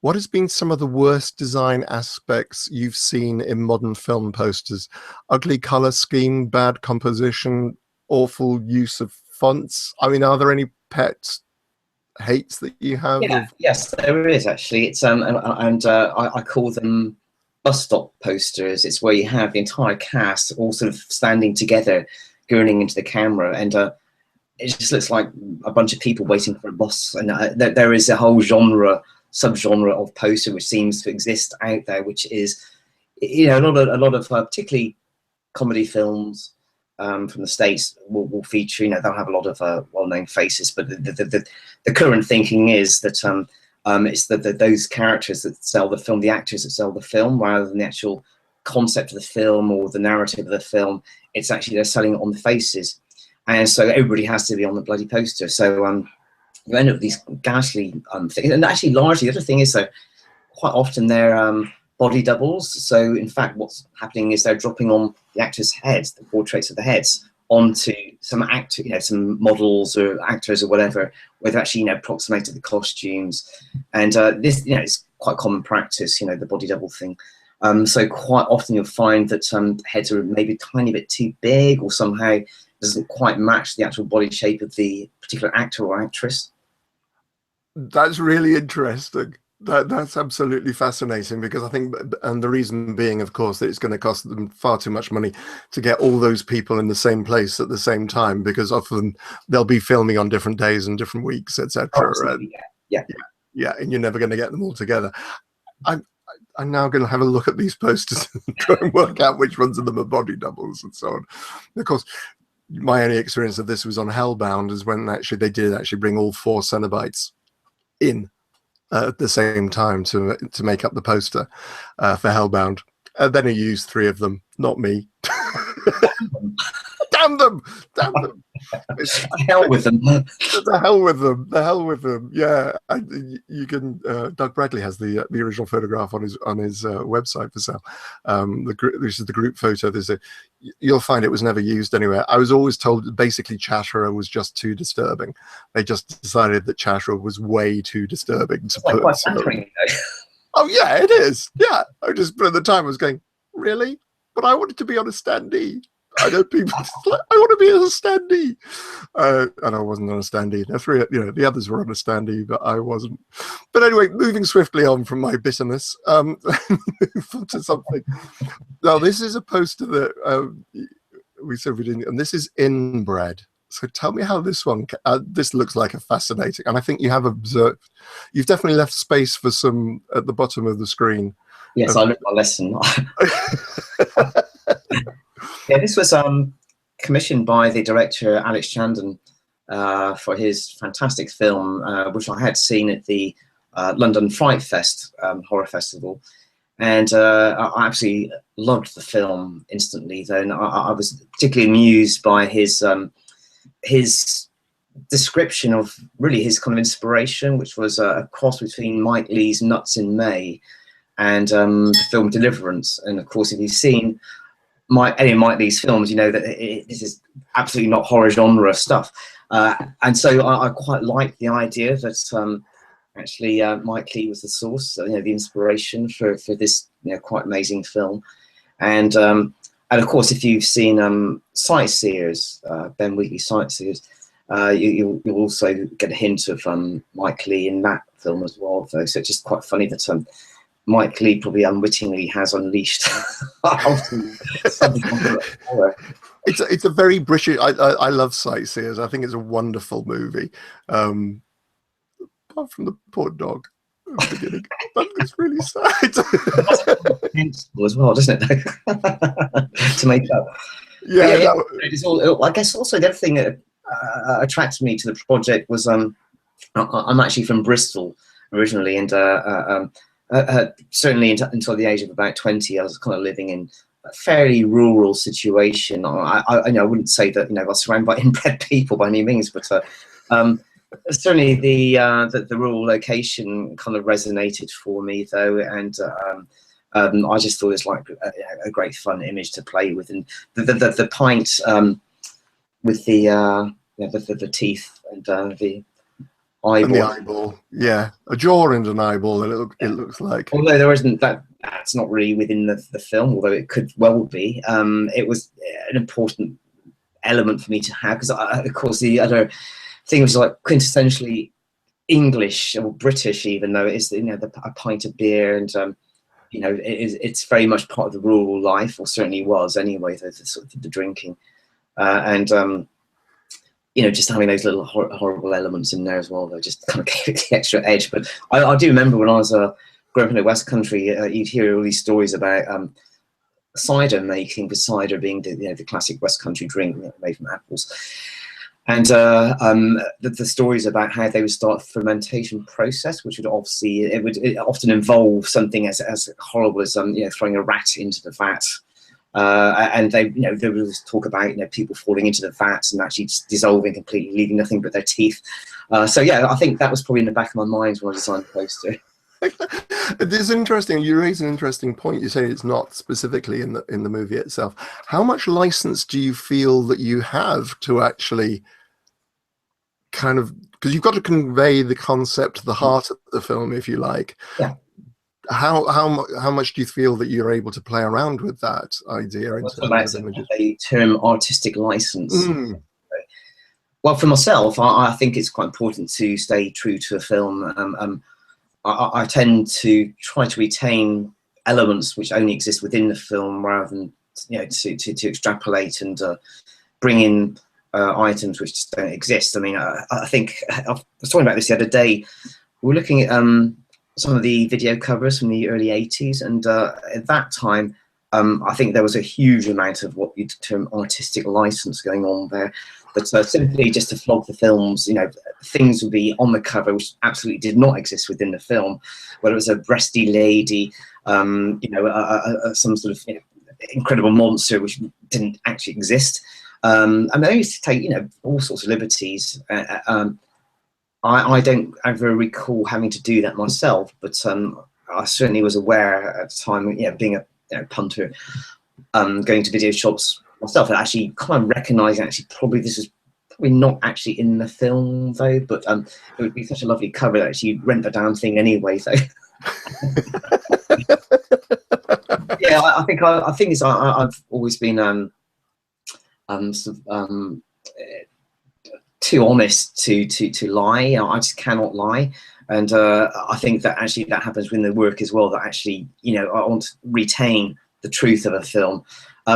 Speaker 1: what has been some of the worst design aspects you've seen in modern film posters? Ugly color scheme, bad composition, awful use of fonts? I mean, are there any pet hates that you have?
Speaker 2: Yeah, yes, there is actually. It's I call them bus stop posters. It's where you have the entire cast all sort of standing together, gurning into the camera, and it just looks like a bunch of people waiting for a bus. And there is a whole subgenre of poster which seems to exist out there, which is, you know, a lot of particularly comedy films from the States will feature, you know, they'll have a lot of well-known faces, but the current thinking is that it's those characters that sell the film, the actors that sell the film, rather than the actual concept of the film or the narrative of the film. It's actually they're selling it on the faces, and so everybody has to be on the bloody poster. So you end up with these ghastly things. And actually, largely, the other thing is that quite often they're body doubles. So, in fact, what's happening is they're dropping on the actors' heads, the portraits of the heads, onto some actor, you know, some models or actors or whatever, where they've actually, you know, approximated the costumes. And this, you know, is quite common practice, you know, the body double thing. So quite often you'll find that heads are maybe a tiny bit too big, or somehow doesn't quite match the actual body shape of the particular actor or actress.
Speaker 1: That's really interesting. That's absolutely fascinating, because I think, and the reason being, of course, that it's going to cost them far too much money to get all those people in the same place at the same time, because often they'll be filming on different days and different weeks, etc.
Speaker 2: Yeah,
Speaker 1: and you're never going to get them all together. I'm now going to have a look at these posters and try and work out which ones of them are body doubles and so on. Of course, my only experience of this was on Hellbound, is when actually they did actually bring all 4 Cenobites in at the same time to make up the poster for Hellbound. And then he used 3 of them, not me. Damn them! Damn them!
Speaker 2: The hell with them.
Speaker 1: The hell with them. The hell with them. Yeah, you can. Doug Bradley has the original photograph on his website for sale. This is the group photo. You'll find it was never used anywhere. I was always told that basically Chatterer was just too disturbing. They just decided that Chatterer was way too disturbing to put.
Speaker 2: Quite flattering,
Speaker 1: Oh yeah, it is. Yeah, but at the time I was going, really? But I wanted to be on a standee. I know people. I want to be on a standee, and I wasn't on a standee. The others were on a standee, but I wasn't. But anyway, moving swiftly on from my bitterness, move on to something. Now, this is a poster that we said we didn't, and this is Inbred. So tell me how this one. This looks like a fascinating, and I think you have observed. You've definitely left space for some at the bottom of the screen.
Speaker 2: Yes, I learned my lesson. Yeah, this was commissioned by the director Alex Chandon for his fantastic film, which I had seen at the London Fright Fest horror festival, and I absolutely loved the film instantly. Then I was particularly amused by his description of really his kind of inspiration, which was a cross between Mike Leigh's Nuts in May and the film Deliverance. And of course, if you've seen any of Mike Leigh's films, you know that this is absolutely not horror genre stuff. And so I quite like the idea that actually Mike Leigh was the source, the inspiration for this quite amazing film. And of course, if you've seen Sightseers, Ben Wheatley's Sightseers, you'll also get a hint of Mike Leigh in that film as well. So it's just quite funny that Mike Leigh probably unwittingly has unleashed something on horror.
Speaker 1: It's a very British. I love Sightseers. I think it's a wonderful movie. Apart from the poor dog. at the beginning. That's really sad.
Speaker 2: As well, doesn't it? To make up.
Speaker 1: Yeah,
Speaker 2: yeah, it's all, I guess also the other thing that attracted me to the project was I'm actually from Bristol originally, and certainly until the age of about 20, I was kind of living in a fairly rural situation. I wouldn't say that I was surrounded by inbred people by any means, but certainly the rural location kind of resonated for me though, and I just thought it was like a great fun image to play with, and the pint with the teeth and the eyeball.
Speaker 1: And the eyeball, yeah, a jaw and an eyeball. It looks like.
Speaker 2: Although there isn't that's not really within the film, although it could well be. It was an important element for me to have, because of course the other thing was like quintessentially English or British, even though it is a pint of beer, and it's very much part of the rural life, or certainly was anyway. The sort of the drinking, and just having those little horrible elements in there as well, though, just kind of gave it the extra edge. But I do remember when I was growing up in the West Country, you'd hear all these stories about cider making, with cider being the classic West Country drink made from apples. And the stories about how they would start a fermentation process, which would obviously it often involve something as horrible as throwing a rat into the vat, and they would talk about people falling into the vats and actually just dissolving completely, leaving nothing but their teeth. So yeah, I think that was probably in the back of my mind when I designed the poster.
Speaker 1: This is interesting. You raise an interesting point. You say it's not specifically in the movie itself. How much license do you feel that you have to actually kind of, because you've got to convey the concept, the heart of the film, if you like.
Speaker 2: Yeah.
Speaker 1: How much do you feel that you're able to play around with that idea in terms of images?
Speaker 2: A term artistic license. Well, for myself, I think it's quite important to stay true to a film. I tend to try to retain elements which only exist within the film, rather than to extrapolate and bring in items which just don't exist. I mean, I think I was talking about this the other day. We were looking at some of the video covers from the early 80s, and at that time, I think there was a huge amount of what you'd term artistic license going on there. But simply just to flog the films, things would be on the cover which absolutely did not exist within the film. Whether it was a breasty lady, some sort of incredible monster which didn't actually exist. And I used to take all sorts of liberties. I don't ever recall having to do that myself, but I certainly was aware at the time, being a punter, going to video shops myself, and actually kind of recognizing probably this is probably not actually in the film though, but it would be such a lovely cover that actually you'd rent the damn thing anyway. So yeah, I think I've always been too honest to lie. I just cannot lie, and I think that actually that happens within the work as well. That actually I want to retain the truth of a film.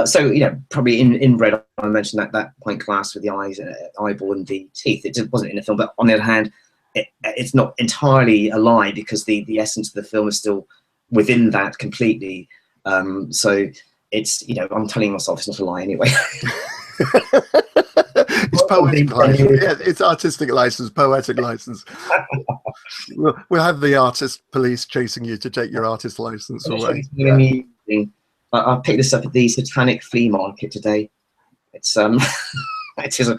Speaker 2: So probably inbred, I mentioned that pint glass with the eyes, eyeball, and the teeth. It just wasn't in the film, but on the other hand, it's not entirely a lie, because the essence of the film is still within that completely. So it's I'm telling myself it's not a lie anyway.
Speaker 1: It's poetic license. Yeah, it's artistic license, poetic license. We'll have the artist police chasing you to take your artist license away.
Speaker 2: Yeah. I picked this up at the Satanic Flea Market today. It's it is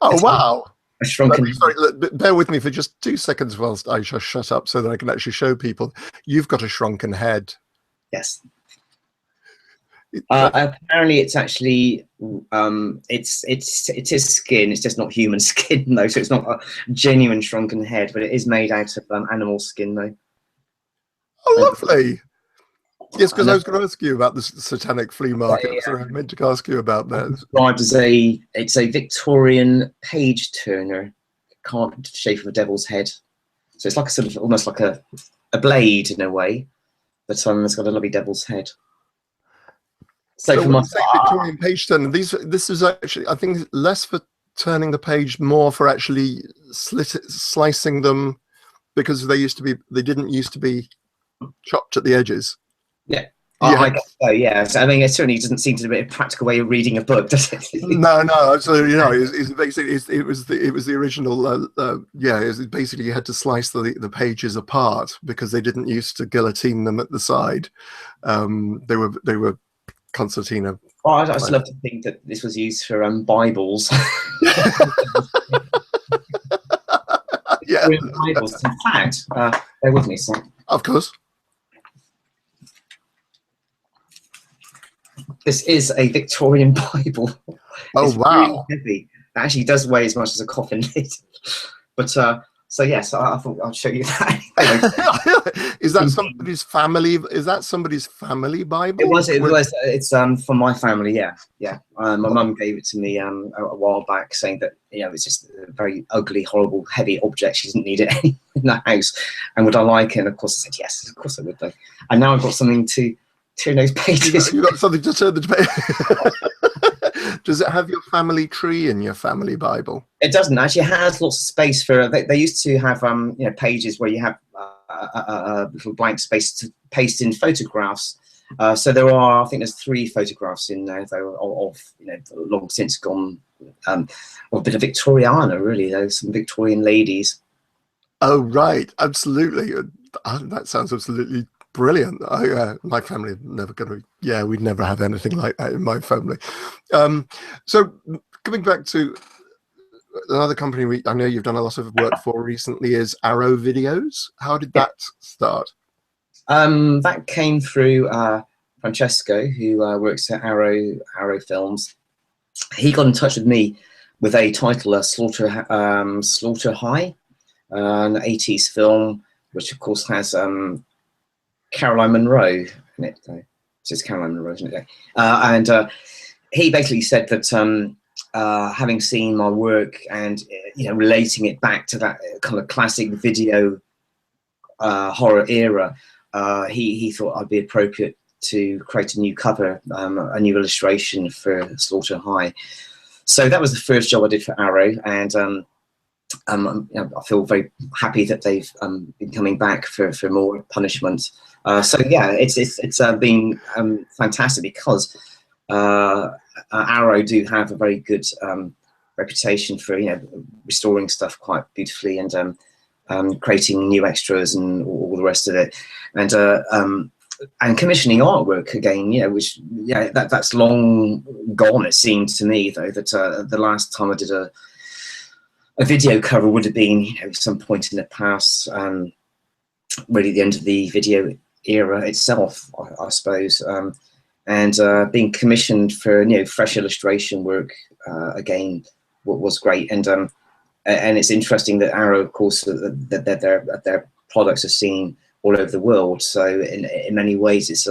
Speaker 1: wow.
Speaker 2: A shrunken.
Speaker 1: Sorry, bear with me for just 2 seconds whilst I just shut up so that I can actually show people. You've got a shrunken head.
Speaker 2: Yes. Apparently, it's actually it is skin. It's just not human skin though, so it's not a genuine shrunken head, but it is made out of animal skin though.
Speaker 1: Oh, lovely. Yes, because I was going to ask you about the Satanic Flea Market. Yeah. So I meant to ask you about that.
Speaker 2: Described as it's a Victorian page turner carved into the shape of a devil's head. So it's like a sort of almost like a blade in a way, but it's got a lovely devil's head. So for my
Speaker 1: Victorian page turner, this is actually, I think, less for turning the page, more for actually slicing them because they didn't used to be chopped at the edges.
Speaker 2: Yeah.
Speaker 1: Yeah.
Speaker 2: I guess so, yeah. So, I mean, it certainly doesn't seem to be a practical way of reading a book, does it?
Speaker 1: No, absolutely. It's basically it was the original. Basically you had to slice the pages apart because they didn't used to guillotine them at the side. They were concertina.
Speaker 2: Oh, I just love to think that this was used for Bibles.
Speaker 1: Yeah.
Speaker 2: Bibles. In fact, bear with me, so.
Speaker 1: Of course.
Speaker 2: This is a Victorian Bible.
Speaker 1: Oh,
Speaker 2: it's
Speaker 1: wow.
Speaker 2: really heavy. It actually does weigh as much as a coffin lid. But so yes, I thought I'd show you that.
Speaker 1: Is that somebody's family? Is that somebody's family Bible?
Speaker 2: It was. It's from my family. Yeah. My mum gave it to me a while back, saying that it's just a very ugly, horrible, heavy object. She didn't need it in the house, and would I like it? And of course, I said yes. Of course, I would. Though. And now I've got something to turn those pages.
Speaker 1: You've got something to turn the page. Does it have your family tree in your family Bible?
Speaker 2: It doesn't actually. It has lots of space for. They used to have pages where you have a little blank space to paste in photographs. So there are, I think there's 3 photographs in there though of long since gone, or a bit of Victoriana really though, some Victorian ladies.
Speaker 1: Oh right, absolutely. That sounds absolutely brilliant. My family never going to. Yeah, we'd never have anything like that in my family. So coming back to another company I know you've done a lot of work for recently is Arrow Videos. How did that start?
Speaker 2: That came through Francesco, who works at Arrow Films. He got in touch with me with a title, Slaughter High, an 80s film, which of course has Caroline Munro in it. It's just Caroline Munro, isn't it? And he basically said that having seen my work and relating it back to that kind of classic video horror era, he thought I'd be appropriate to create a new cover, a new illustration for Slaughter High. So that was the first job I did for Arrow, and I feel very happy that they've been coming back for more punishment. So yeah, it's been fantastic because Arrow do have a very good reputation for restoring stuff quite beautifully and creating new extras and all the rest of it, and commissioning artwork again, which that's long gone. It seems to me though that the last time I did a video cover would have been some point in the past, really the end of the video era itself, I suppose, and being commissioned for fresh illustration work again was great, and it's interesting that Arrow, of course, that their products are seen all over the world. So in many ways, it's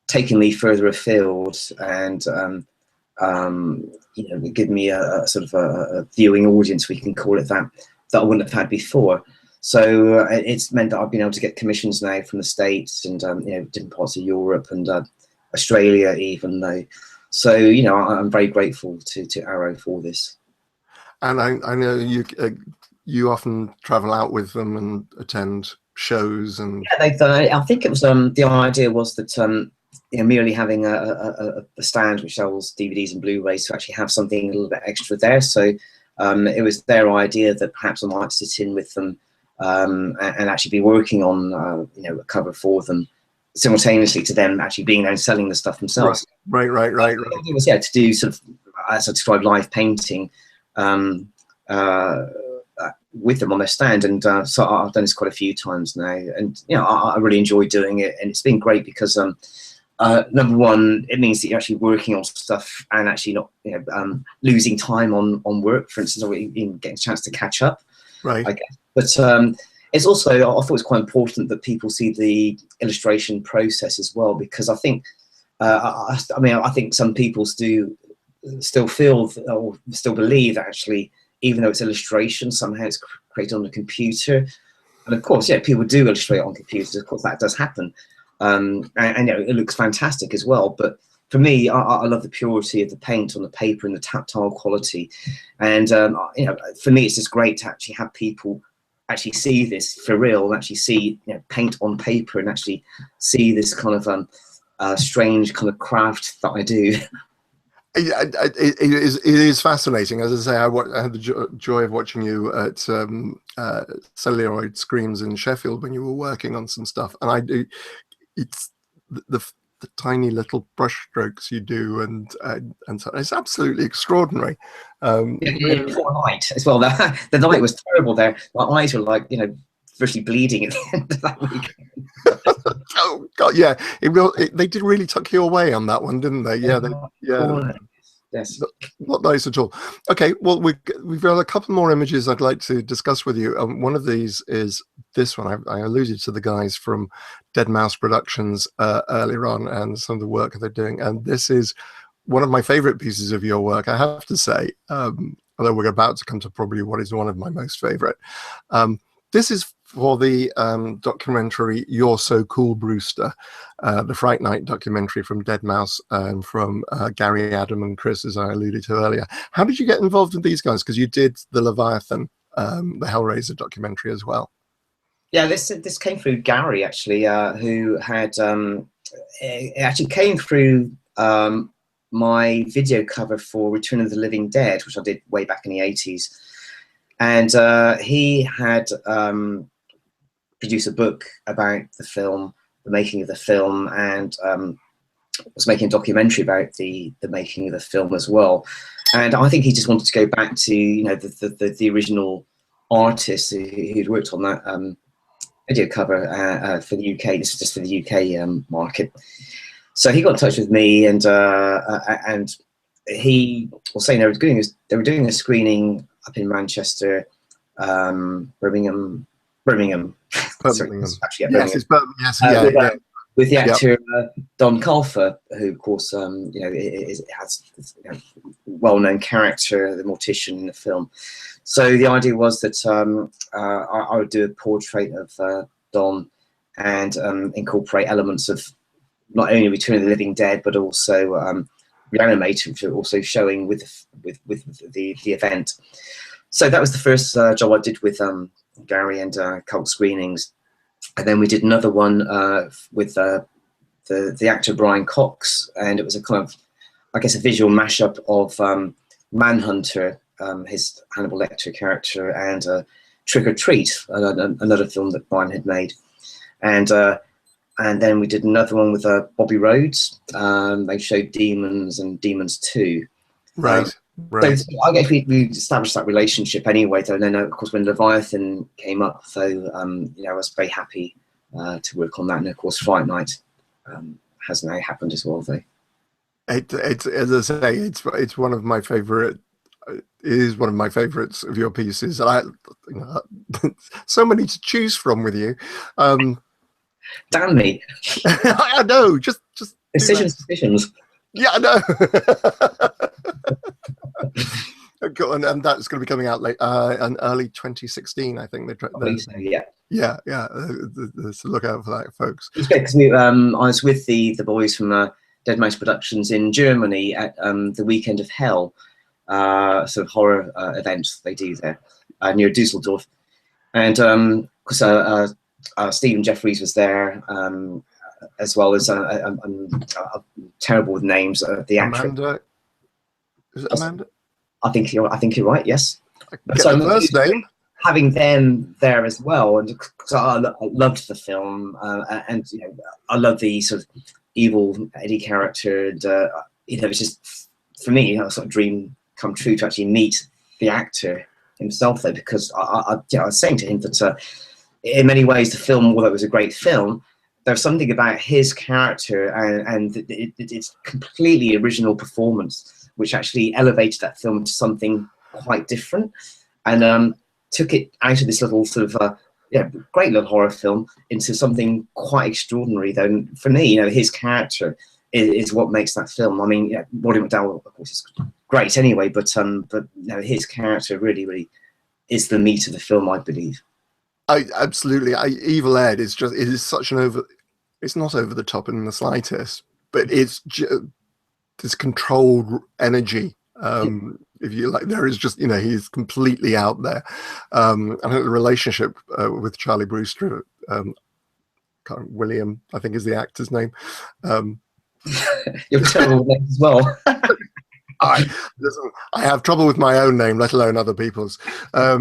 Speaker 2: taken me further afield and give me a sort of a viewing audience, we can call it that I wouldn't have had before. So it's meant that I've been able to get commissions now from the States and different parts of Europe and Australia even though. So I'm very grateful to Arrow for this.
Speaker 1: And I know you often travel out with them and attend shows and.
Speaker 2: Yeah, I think it was the idea was that merely having a stand which sells DVDs and Blu-rays to actually have something a little bit extra there. So it was their idea that perhaps I might sit in with them and actually be working on a cover for them simultaneously to them actually being there and selling the stuff themselves.
Speaker 1: Right.
Speaker 2: It was to do sort of, as I described, live painting with them on their stand, and so I've done this quite a few times now, and I really enjoy doing it, and it's been great because number one, it means that you're actually working on stuff and actually not losing time on work, for instance, or even getting a chance to catch up,
Speaker 1: right?
Speaker 2: I guess. But it's also, I thought it's quite important that people see the illustration process as well, because I think I think some people still feel or still believe that actually, even though it's illustration, somehow it's created on a computer. And of course, people do illustrate on computers. Of course, that does happen. And it looks fantastic as well. But for me, I love the purity of the paint on the paper and the tactile quality. And, for me, it's just great to actually have people actually see this for real, and actually see, you know, paint on paper, and actually see this kind of strange kind of craft that I do.
Speaker 1: It is fascinating. As I say, I had the joy of watching you at Celluloid Screams in Sheffield when you were working on some stuff, and I do. It's the tiny little brush strokes you do, and so it's absolutely extraordinary.
Speaker 2: Poor night as well. The night was terrible there. My eyes were like, you know, virtually bleeding at the end of that weekend.
Speaker 1: Oh God, yeah, they did really tuck you away on that one, didn't they? Yeah,
Speaker 2: Yes.
Speaker 1: Not nice at all. Okay, well, we've got a couple more images I'd like to discuss with you. One of these is this one. I alluded to the guys from Dead Mouse Productions earlier on, and some of the work they're doing. And this is one of my favorite pieces of your work, I have to say, although we're about to come to probably what is one of my most favorite. This is for the documentary You're So Cool, Brewster, the Fright Night documentary from Dead Mouse, and from Gary, Adam, and Chris, as I alluded to earlier. How did you get involved with these guys? Because you did the Leviathan, the Hellraiser documentary as well.
Speaker 2: Yeah, this came through Gary, actually, who had it actually came through my video cover for Return of the Living Dead, which I did way back in the 80s. And he had produced a book about the film, the making of the film, and was making a documentary about the making of the film as well. And I think he just wanted to go back to, you know, the original artist who'd worked on that video cover for the UK. This is just for the UK market. So he got in touch with me, and he was saying they were doing a screening up in Manchester, Birmingham. Sorry, actually, yeah,
Speaker 1: yes, it's Birmingham. Yes,
Speaker 2: with the actor Don Calfa, who, of course, you know, has, you know, well-known character, the mortician in the film. So the idea was that I would do a portrait of Don and incorporate elements of not only Return of the Living Dead, but also Reanimator, which are also showing with the event. So that was the first job I did with Gary and Cult Screenings, and then we did another one with the actor Brian Cox, and it was a kind of, I guess, a visual mashup of Manhunter, his Hannibal Lecter character, and Trick or Treat, another film that Brian had made, and then we did another one with Bobby Rhodes. They showed Demons and Demons 2.
Speaker 1: Right. Right.
Speaker 2: So I guess we established that relationship anyway. And then, of course, when Leviathan came up, so you know, I was very happy to work on that. And of course, Fright Night has now happened as well, though.
Speaker 1: It's, as I say, it's one of my favorite. It is one of my favorites of your pieces. So many to choose from with you.
Speaker 2: Damn me!
Speaker 1: I know. Just
Speaker 2: decisions.
Speaker 1: Yeah, I know. And that's going to be coming out late in early 2016, I think. Yeah. So look out for that, folks.
Speaker 2: It's good because I was with the boys from Dead Mouse Productions in Germany at the Weekend of Hell, sort of horror event they do there near Dusseldorf, and because Stephen Jeffries was there, as well as I'm terrible with names. The actress.
Speaker 1: Amanda. Is it Amanda?
Speaker 2: I think you're right. Yes.
Speaker 1: So the first name.
Speaker 2: Having them there as well, and because I loved the film, and you know, I love the sort of evil Eddie character, and you know, it's just for me, you know, sort of dream come true to actually meet the actor himself there, because I was saying to him that in many ways the film, although it was a great film, there's something about his character and it's completely original performance, which actually elevated that film to something quite different, and took it out of this little sort of great little horror film into something quite extraordinary. Though for me, you know, his character is what makes that film. I mean, yeah, Roddy McDowell, of course, is great anyway, but you know, his character really is the meat of the film, I believe.
Speaker 1: Absolutely. Evil Ed is just, it is such an it's not over the top in the slightest, but it's this controlled energy. if you like. There is just, he's completely out there. I think the relationship with Charlie Brewster, William, I think is the actor's name.
Speaker 2: You're terrible with names as well.
Speaker 1: I have trouble with my own name, let alone other people's. I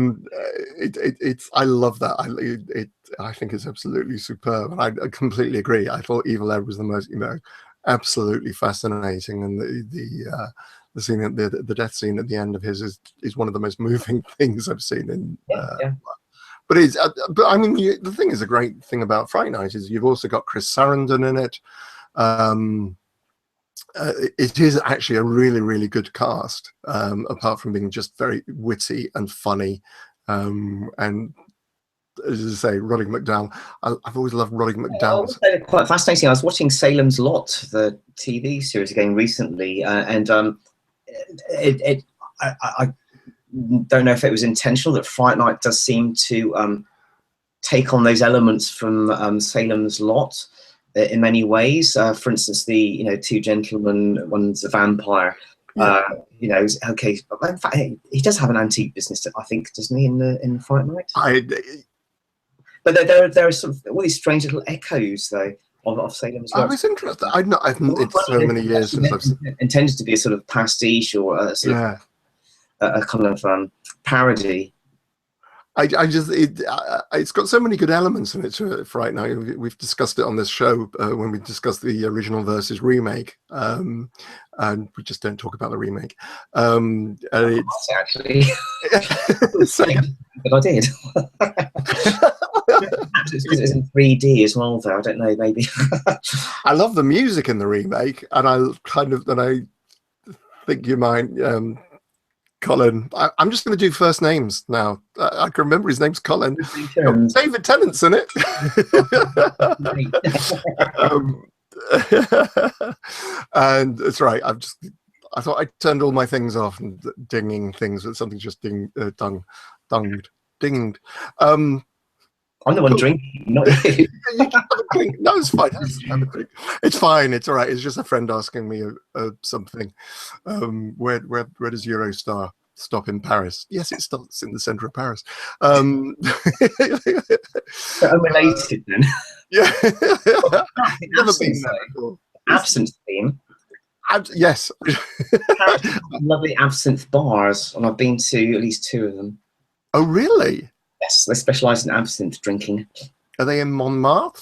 Speaker 1: love that. I think it's absolutely superb, and I completely agree. I thought Evil Ed was the most, absolutely fascinating, and the scene at the death scene at the end of his is one of the most moving things I've seen in. But I mean, the thing is, a great thing about Fright Night is you've also got Chris Sarandon in it. It is actually a really, really good cast, apart from being just very witty and funny. And as I say, Roddy McDowall, I've always loved Roddy McDowall.
Speaker 2: Quite fascinating. I was watching Salem's Lot, the TV series, again recently, and I don't know if it was intentional that Fright Night does seem to take on those elements from Salem's Lot in many ways. For instance, the two gentlemen, one's a vampire. Okay, but in fact, he does have an antique business, I think, doesn't he, in Fright Night? But there are sort of all these strange little echoes, though, of Salem's Lot.
Speaker 1: I was interested. It's so many years since I've
Speaker 2: intended to be a sort of pastiche or a sort of a kind of parody. It's got so many good elements in it for right now. We've discussed it on this show when we discussed the original versus remake, and we just don't talk about the remake. Actually, but I did. It's in 3D as well, though. I don't know, maybe.
Speaker 1: I love the music in the remake, and I think you might. Colin, I'm just going to do first names now. I can remember his name's Colin. David Tennant's in it. And it's right. I thought I turned all my things off and dinging things, but something's just dinged.
Speaker 2: I'm the one drinking, not you.
Speaker 1: No, it's fine. It's fine. It's all right. It's just a friend asking me something. Where does Eurostar stop in Paris? Yes, it stops in the centre of Paris.
Speaker 2: Unrelated then.
Speaker 1: Yeah.
Speaker 2: Never been there before. Absinthe theme.
Speaker 1: Yes.
Speaker 2: Lovely absinthe bars, and I've been to at least 2 of them.
Speaker 1: Oh, really?
Speaker 2: Yes, they specialise in absinthe drinking.
Speaker 1: Are they in Montmartre?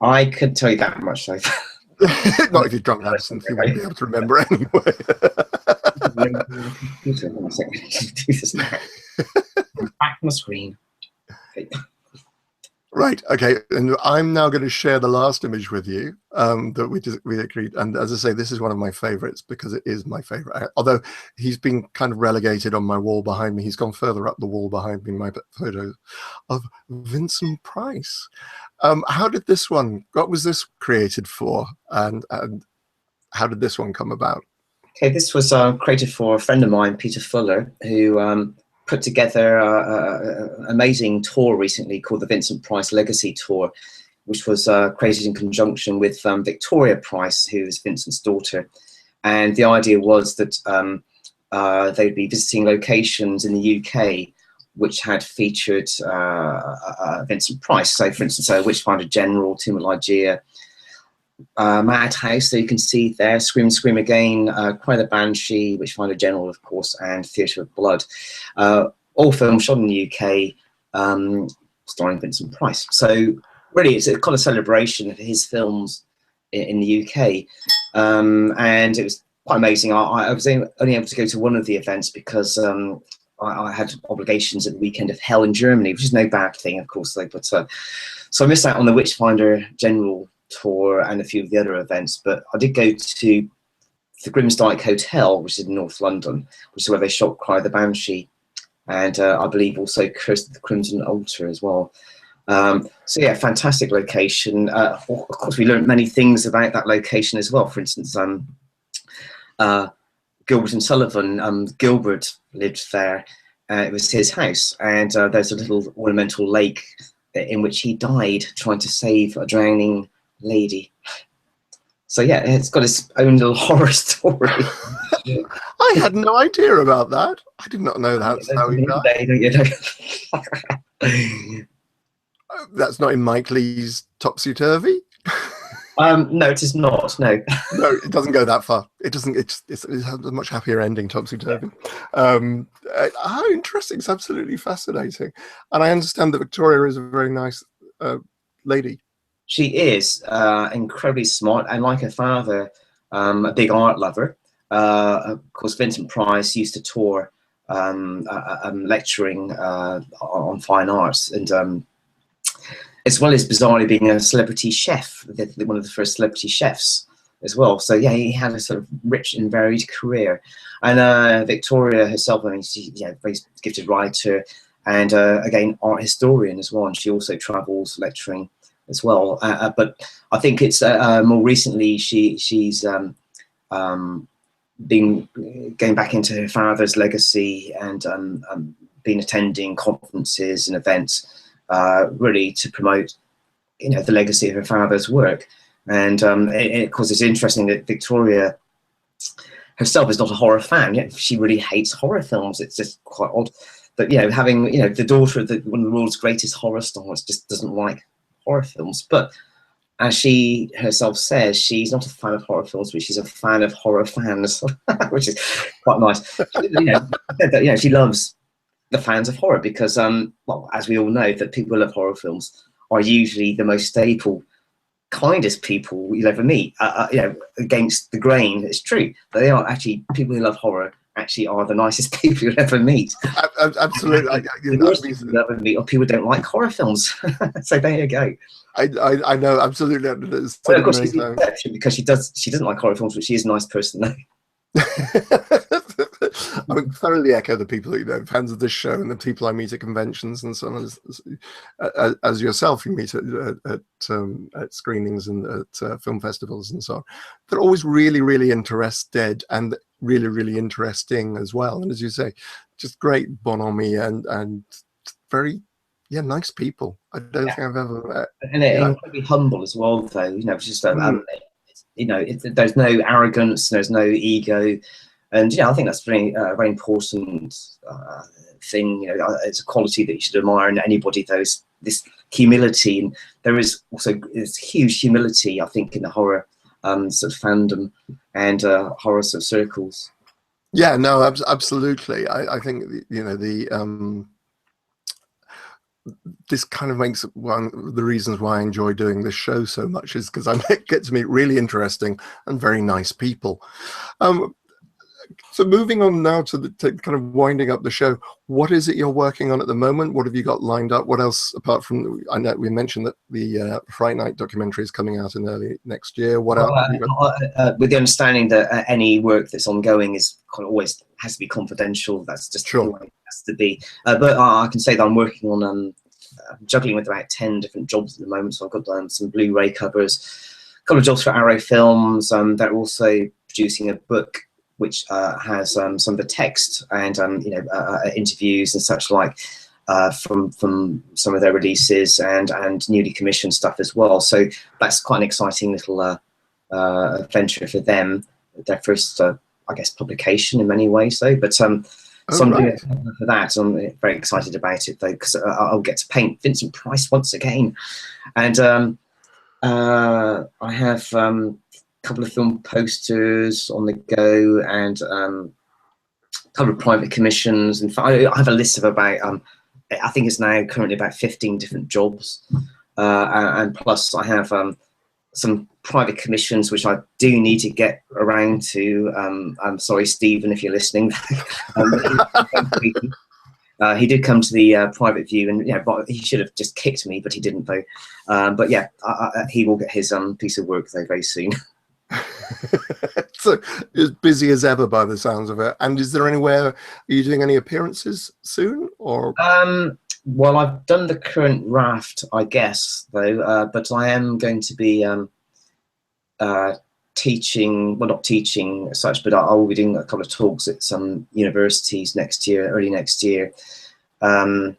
Speaker 2: I could tell you that much. So.
Speaker 1: Not if you've drunk absinthe, you won't be able to remember anyway.
Speaker 2: Do this now. Back on the screen. Okay.
Speaker 1: Right. Okay. And I'm now going to share the last image with you that we agreed. And as I say, this is one of my favorites because it is my favorite. Although he's been kind of relegated on my wall behind me. He's gone further up the wall behind me, my photos of Vincent Price. What was this created for? And how did this one come about?
Speaker 2: Okay, this was created for a friend of mine, Peter Fuller, who put together an amazing tour recently called the Vincent Price Legacy Tour, which was created in conjunction with Victoria Price, who is Vincent's daughter. And the idea was that they'd be visiting locations in the UK which had featured Vincent Price. So, for instance, Witchfinder General, Tomb of Lygia, Madhouse, so you can see there, Scream Scream Again, Cry the Banshee, Witchfinder General, of course, and Theatre of Blood. All films shot in the UK, starring Vincent Price. So really, it's a kind of celebration of his films in the UK. And it was quite amazing. I was only able to go to one of the events because I had obligations at the weekend of Hell in Germany, which is no bad thing, of course. But so I missed out on the Witchfinder General tour and a few of the other events, but I did go to the Grimsdyke Hotel, which is in North London, which is where they shot Cry the Banshee, and I believe also Curse of the Crimson Altar as well. So yeah, fantastic location. Of course, we learned many things about that location as well. For instance, Gilbert and Sullivan, Gilbert lived there. It was his house, and there's a little ornamental lake in which he died trying to save a drowning lady. So yeah, it's got its own little horror story.
Speaker 1: I had no idea about that. I did not know that's how he died. That's not in Mike Leigh's Topsy Turvy.
Speaker 2: No, it is not. No.
Speaker 1: No, it doesn't go that far. It doesn't. It has a much happier ending, Topsy Turvy. How interesting! It's absolutely fascinating. And I understand that Victoria is a very nice lady.
Speaker 2: She is incredibly smart, and like her father, a big art lover. Of course, Vincent Price used to tour lecturing on fine arts, and as well as bizarrely being a celebrity chef, one of the first celebrity chefs as well. So yeah, he had a sort of rich and varied career. And Victoria herself, I mean, she's a very gifted writer and again, art historian as well. And she also travels lecturing as well. But I think it's more recently she's been going back into her father's legacy and been attending conferences and events. Really to promote, the legacy of her father's work. And of course, it's interesting that Victoria herself is not a horror fan. Yet she really hates horror films. It's just quite odd. But having the daughter of one of the world's greatest horror stars just doesn't like horror films. But as she herself says, she's not a fan of horror films, but she's a fan of horror fans, which is quite nice. She loves the fans of horror because, well, as we all know, that people who love horror films are usually the most stable, kindest people you'll ever meet. Against the grain, it's true. They are actually, people who love horror actually are the nicest people you'll ever meet.
Speaker 1: Absolutely.
Speaker 2: The worst people you'll ever meet are people who don't like horror films. So there you go.
Speaker 1: I know, absolutely.
Speaker 2: Well, of course, she's the exception because she doesn't like horror films, but she is a nice person though.
Speaker 1: I would thoroughly echo the people fans of this show and the people I meet at conventions and so on. As yourself, you meet at screenings and at film festivals and so on. They're always really, really interested and really, really interesting as well. And as you say, just great bonhomie and very nice people. I don't think I've ever met.
Speaker 2: And incredibly humble as well, though. Just there's no arrogance, there's no ego. And I think that's very important thing. It's a quality that you should admire in anybody. This humility, and there is also this huge humility, I think, in the horror sort of fandom and horror sort of circles.
Speaker 1: Yeah, no, absolutely. I think this kind of makes one of the reasons why I enjoy doing this show so much is because I get to meet really interesting and very nice people. So moving on now to kind of winding up the show, what is it you're working on at the moment? What have you got lined up? What else, apart from, I know we mentioned that the Fright Night documentary is coming out in early next year. What else?
Speaker 2: With the understanding that any work that's ongoing is kind of always has to be confidential. That's just the way it has to be. But I can say that I'm working on juggling with about 10 different jobs at the moment. So I've got some Blu-ray covers, a couple of jobs for Arrow Films. They're also producing a book which has some of the text and interviews and such like from some of their releases and newly commissioned stuff as well. So that's quite an exciting little venture for them. Their first, I guess, publication in many ways, though. But so I'm doing for that. So I'm very excited about it, though, because I'll get to paint Vincent Price once again, and I have. Couple of film posters on the go and a couple of private commissions. In fact, I have a list of about, I think it's now currently about 15 different jobs. And plus I have some private commissions, which I do need to get around to. I'm sorry, Stephen, if you're listening. He did come to the private view, and but he should have just kicked me, but he didn't, though. But yeah, he will get his piece of work, though, very soon.
Speaker 1: So as busy as ever by the sounds of it. And is there anywhere, are you doing any appearances soon, or?
Speaker 2: Well, I've done the current raft, I guess, though, but I am going to be teaching, well, not teaching as such, but I'll be doing a couple of talks at some universities next year, early next year. I've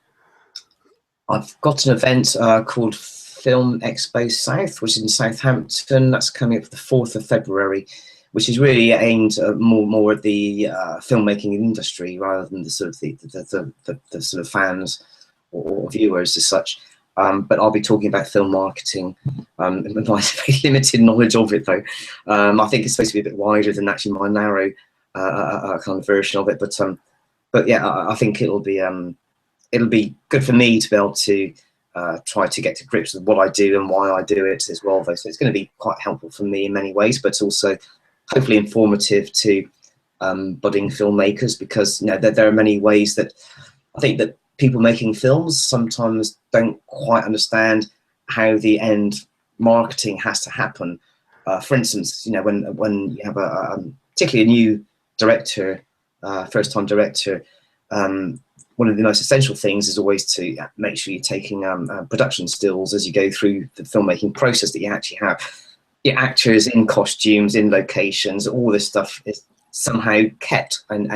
Speaker 2: got an event called Film Expo South, which is in Southampton. That's coming up the 4th of February, which is really aimed more at the filmmaking industry rather than the sort of the sort of fans or viewers as such. But I'll be talking about film marketing. With my very limited knowledge of it, though. I think it's supposed to be a bit wider than actually my narrow kind of version of it. But yeah, I think it'll be good for me to be able to try to get to grips with what I do and why I do it as well, though. So it's going to be quite helpful for me in many ways, but also hopefully informative to budding filmmakers, because there are many ways that I think that people making films sometimes don't quite understand how the end marketing has to happen. For instance, when you have particularly a new director, first-time director, one of the most essential things is always to make sure you're taking production stills as you go through the filmmaking process, that you actually have your actors in costumes, in locations. All this stuff is somehow kept and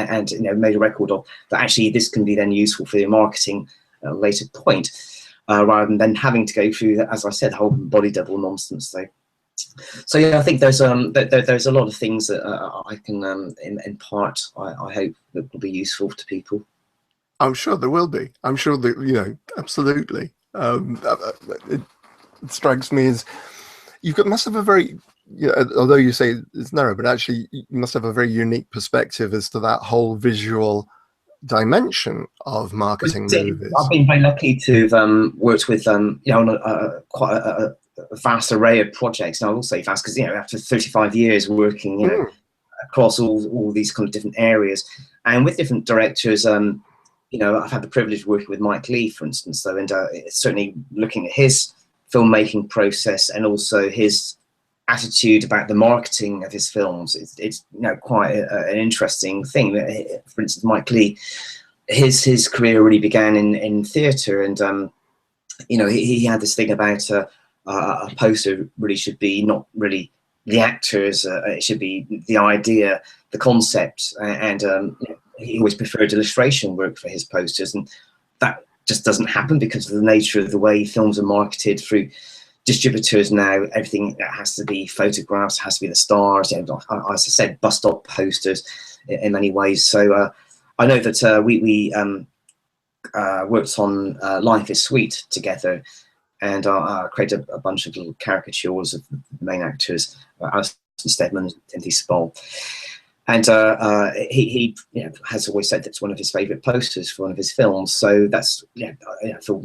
Speaker 2: made a record of, that actually this can be then useful for your marketing at a later point, rather than having to go through, as I said, the whole body double nonsense. So yeah, I think there's a lot of things that I can impart. I hope that will be useful to people.
Speaker 1: I'm sure there will be. I'm sure that, absolutely. It strikes me as must have a very, although you say it's narrow, but actually you must have a very unique perspective as to that whole visual dimension of marketing movies.
Speaker 2: I've been very lucky to have worked with on quite a vast array of projects. And I will say vast because after 35 years working across all these kind of different areas and with different directors. I've had the privilege of working with Mike Leigh, for instance, though, and certainly looking at his filmmaking process and also his attitude about the marketing of his films. It's quite an interesting thing. For instance, Mike Leigh, his career really began in theatre, and he had this thing about a poster really should be not really the actors, it should be the idea, the concept, and he always preferred illustration work for his posters, and that just doesn't happen because of the nature of the way films are marketed through distributors now. Everything has to be photographs, has to be the stars, as I said, bus stop posters in many ways. So I know that we worked on Life is Sweet together, and I created a bunch of little caricatures of the main actors, Alison Steadman, Timothy Spall. And he has always said that's one of his favourite posters for one of his films. So that's, I feel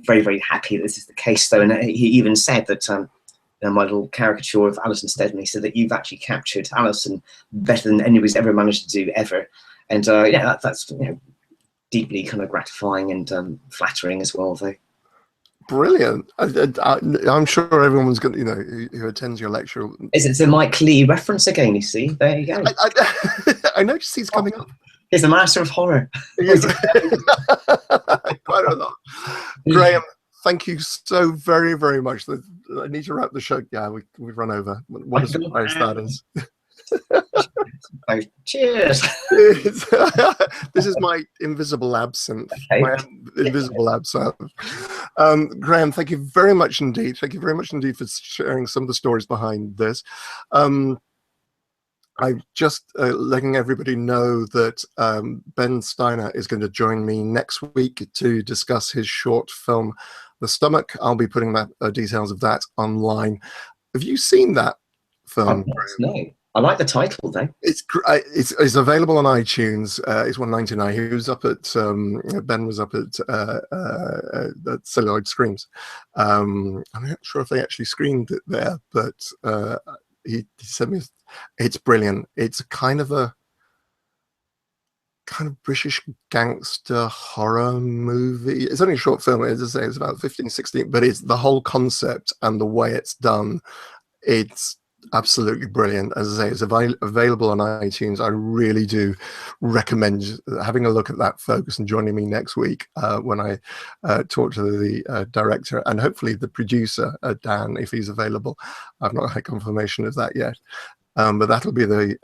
Speaker 2: very, very happy that this is the case, though. And he even said that, my little caricature of Alison Steadman, he said that you've actually captured Alison better than anybody's ever managed to do ever. And that's deeply kind of gratifying and flattering as well, though.
Speaker 1: Brilliant. I'm sure everyone's going to, who attends your lecture.
Speaker 2: It's a Mike Leigh reference again, you see. There you go.
Speaker 1: I noticed he's coming up.
Speaker 2: He's a master of horror.
Speaker 1: Quite a lot. Graham, thank you so very, very much. I need to wrap the show. Yeah, we've run over. What a surprise that is.
Speaker 2: Cheers.
Speaker 1: This is my invisible absinthe.
Speaker 2: Okay.
Speaker 1: My invisible absinthe. Graham, thank you very much indeed. Thank you very much indeed for sharing some of the stories behind this. I'm just letting everybody know that Ben Steiner is going to join me next week to discuss his short film, The Stomach. I'll be putting details of that online. Have you seen that film?
Speaker 2: No. I like the title, though.
Speaker 1: It's available on iTunes. It's $1.99. He was up at Ben was up at Celluloid Screams. I'm not sure if they actually screened it there, but he sent me. It's brilliant. It's a kind of British gangster horror movie. It's only a short film. As I say, it's about 15, 16, but it's the whole concept and the way it's done. It's absolutely brilliant. As I say, it's available on iTunes. I really do recommend having a look at that, folks, and joining me next week when I talk to the director and hopefully the producer, Dan, if he's available. I've not had confirmation of that yet. But that'll be the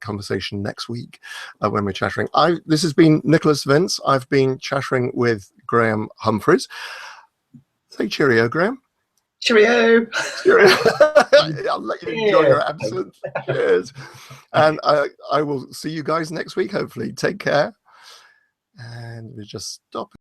Speaker 1: conversation next week when we're chattering. This has been Nicholas Vince. I've been chattering with Graham Humphreys. Say cheerio, Graham.
Speaker 2: Cheerio.
Speaker 1: I'll let you enjoy your absinthe. Cheers. And I will see you guys next week, hopefully. Take care. And we just stop.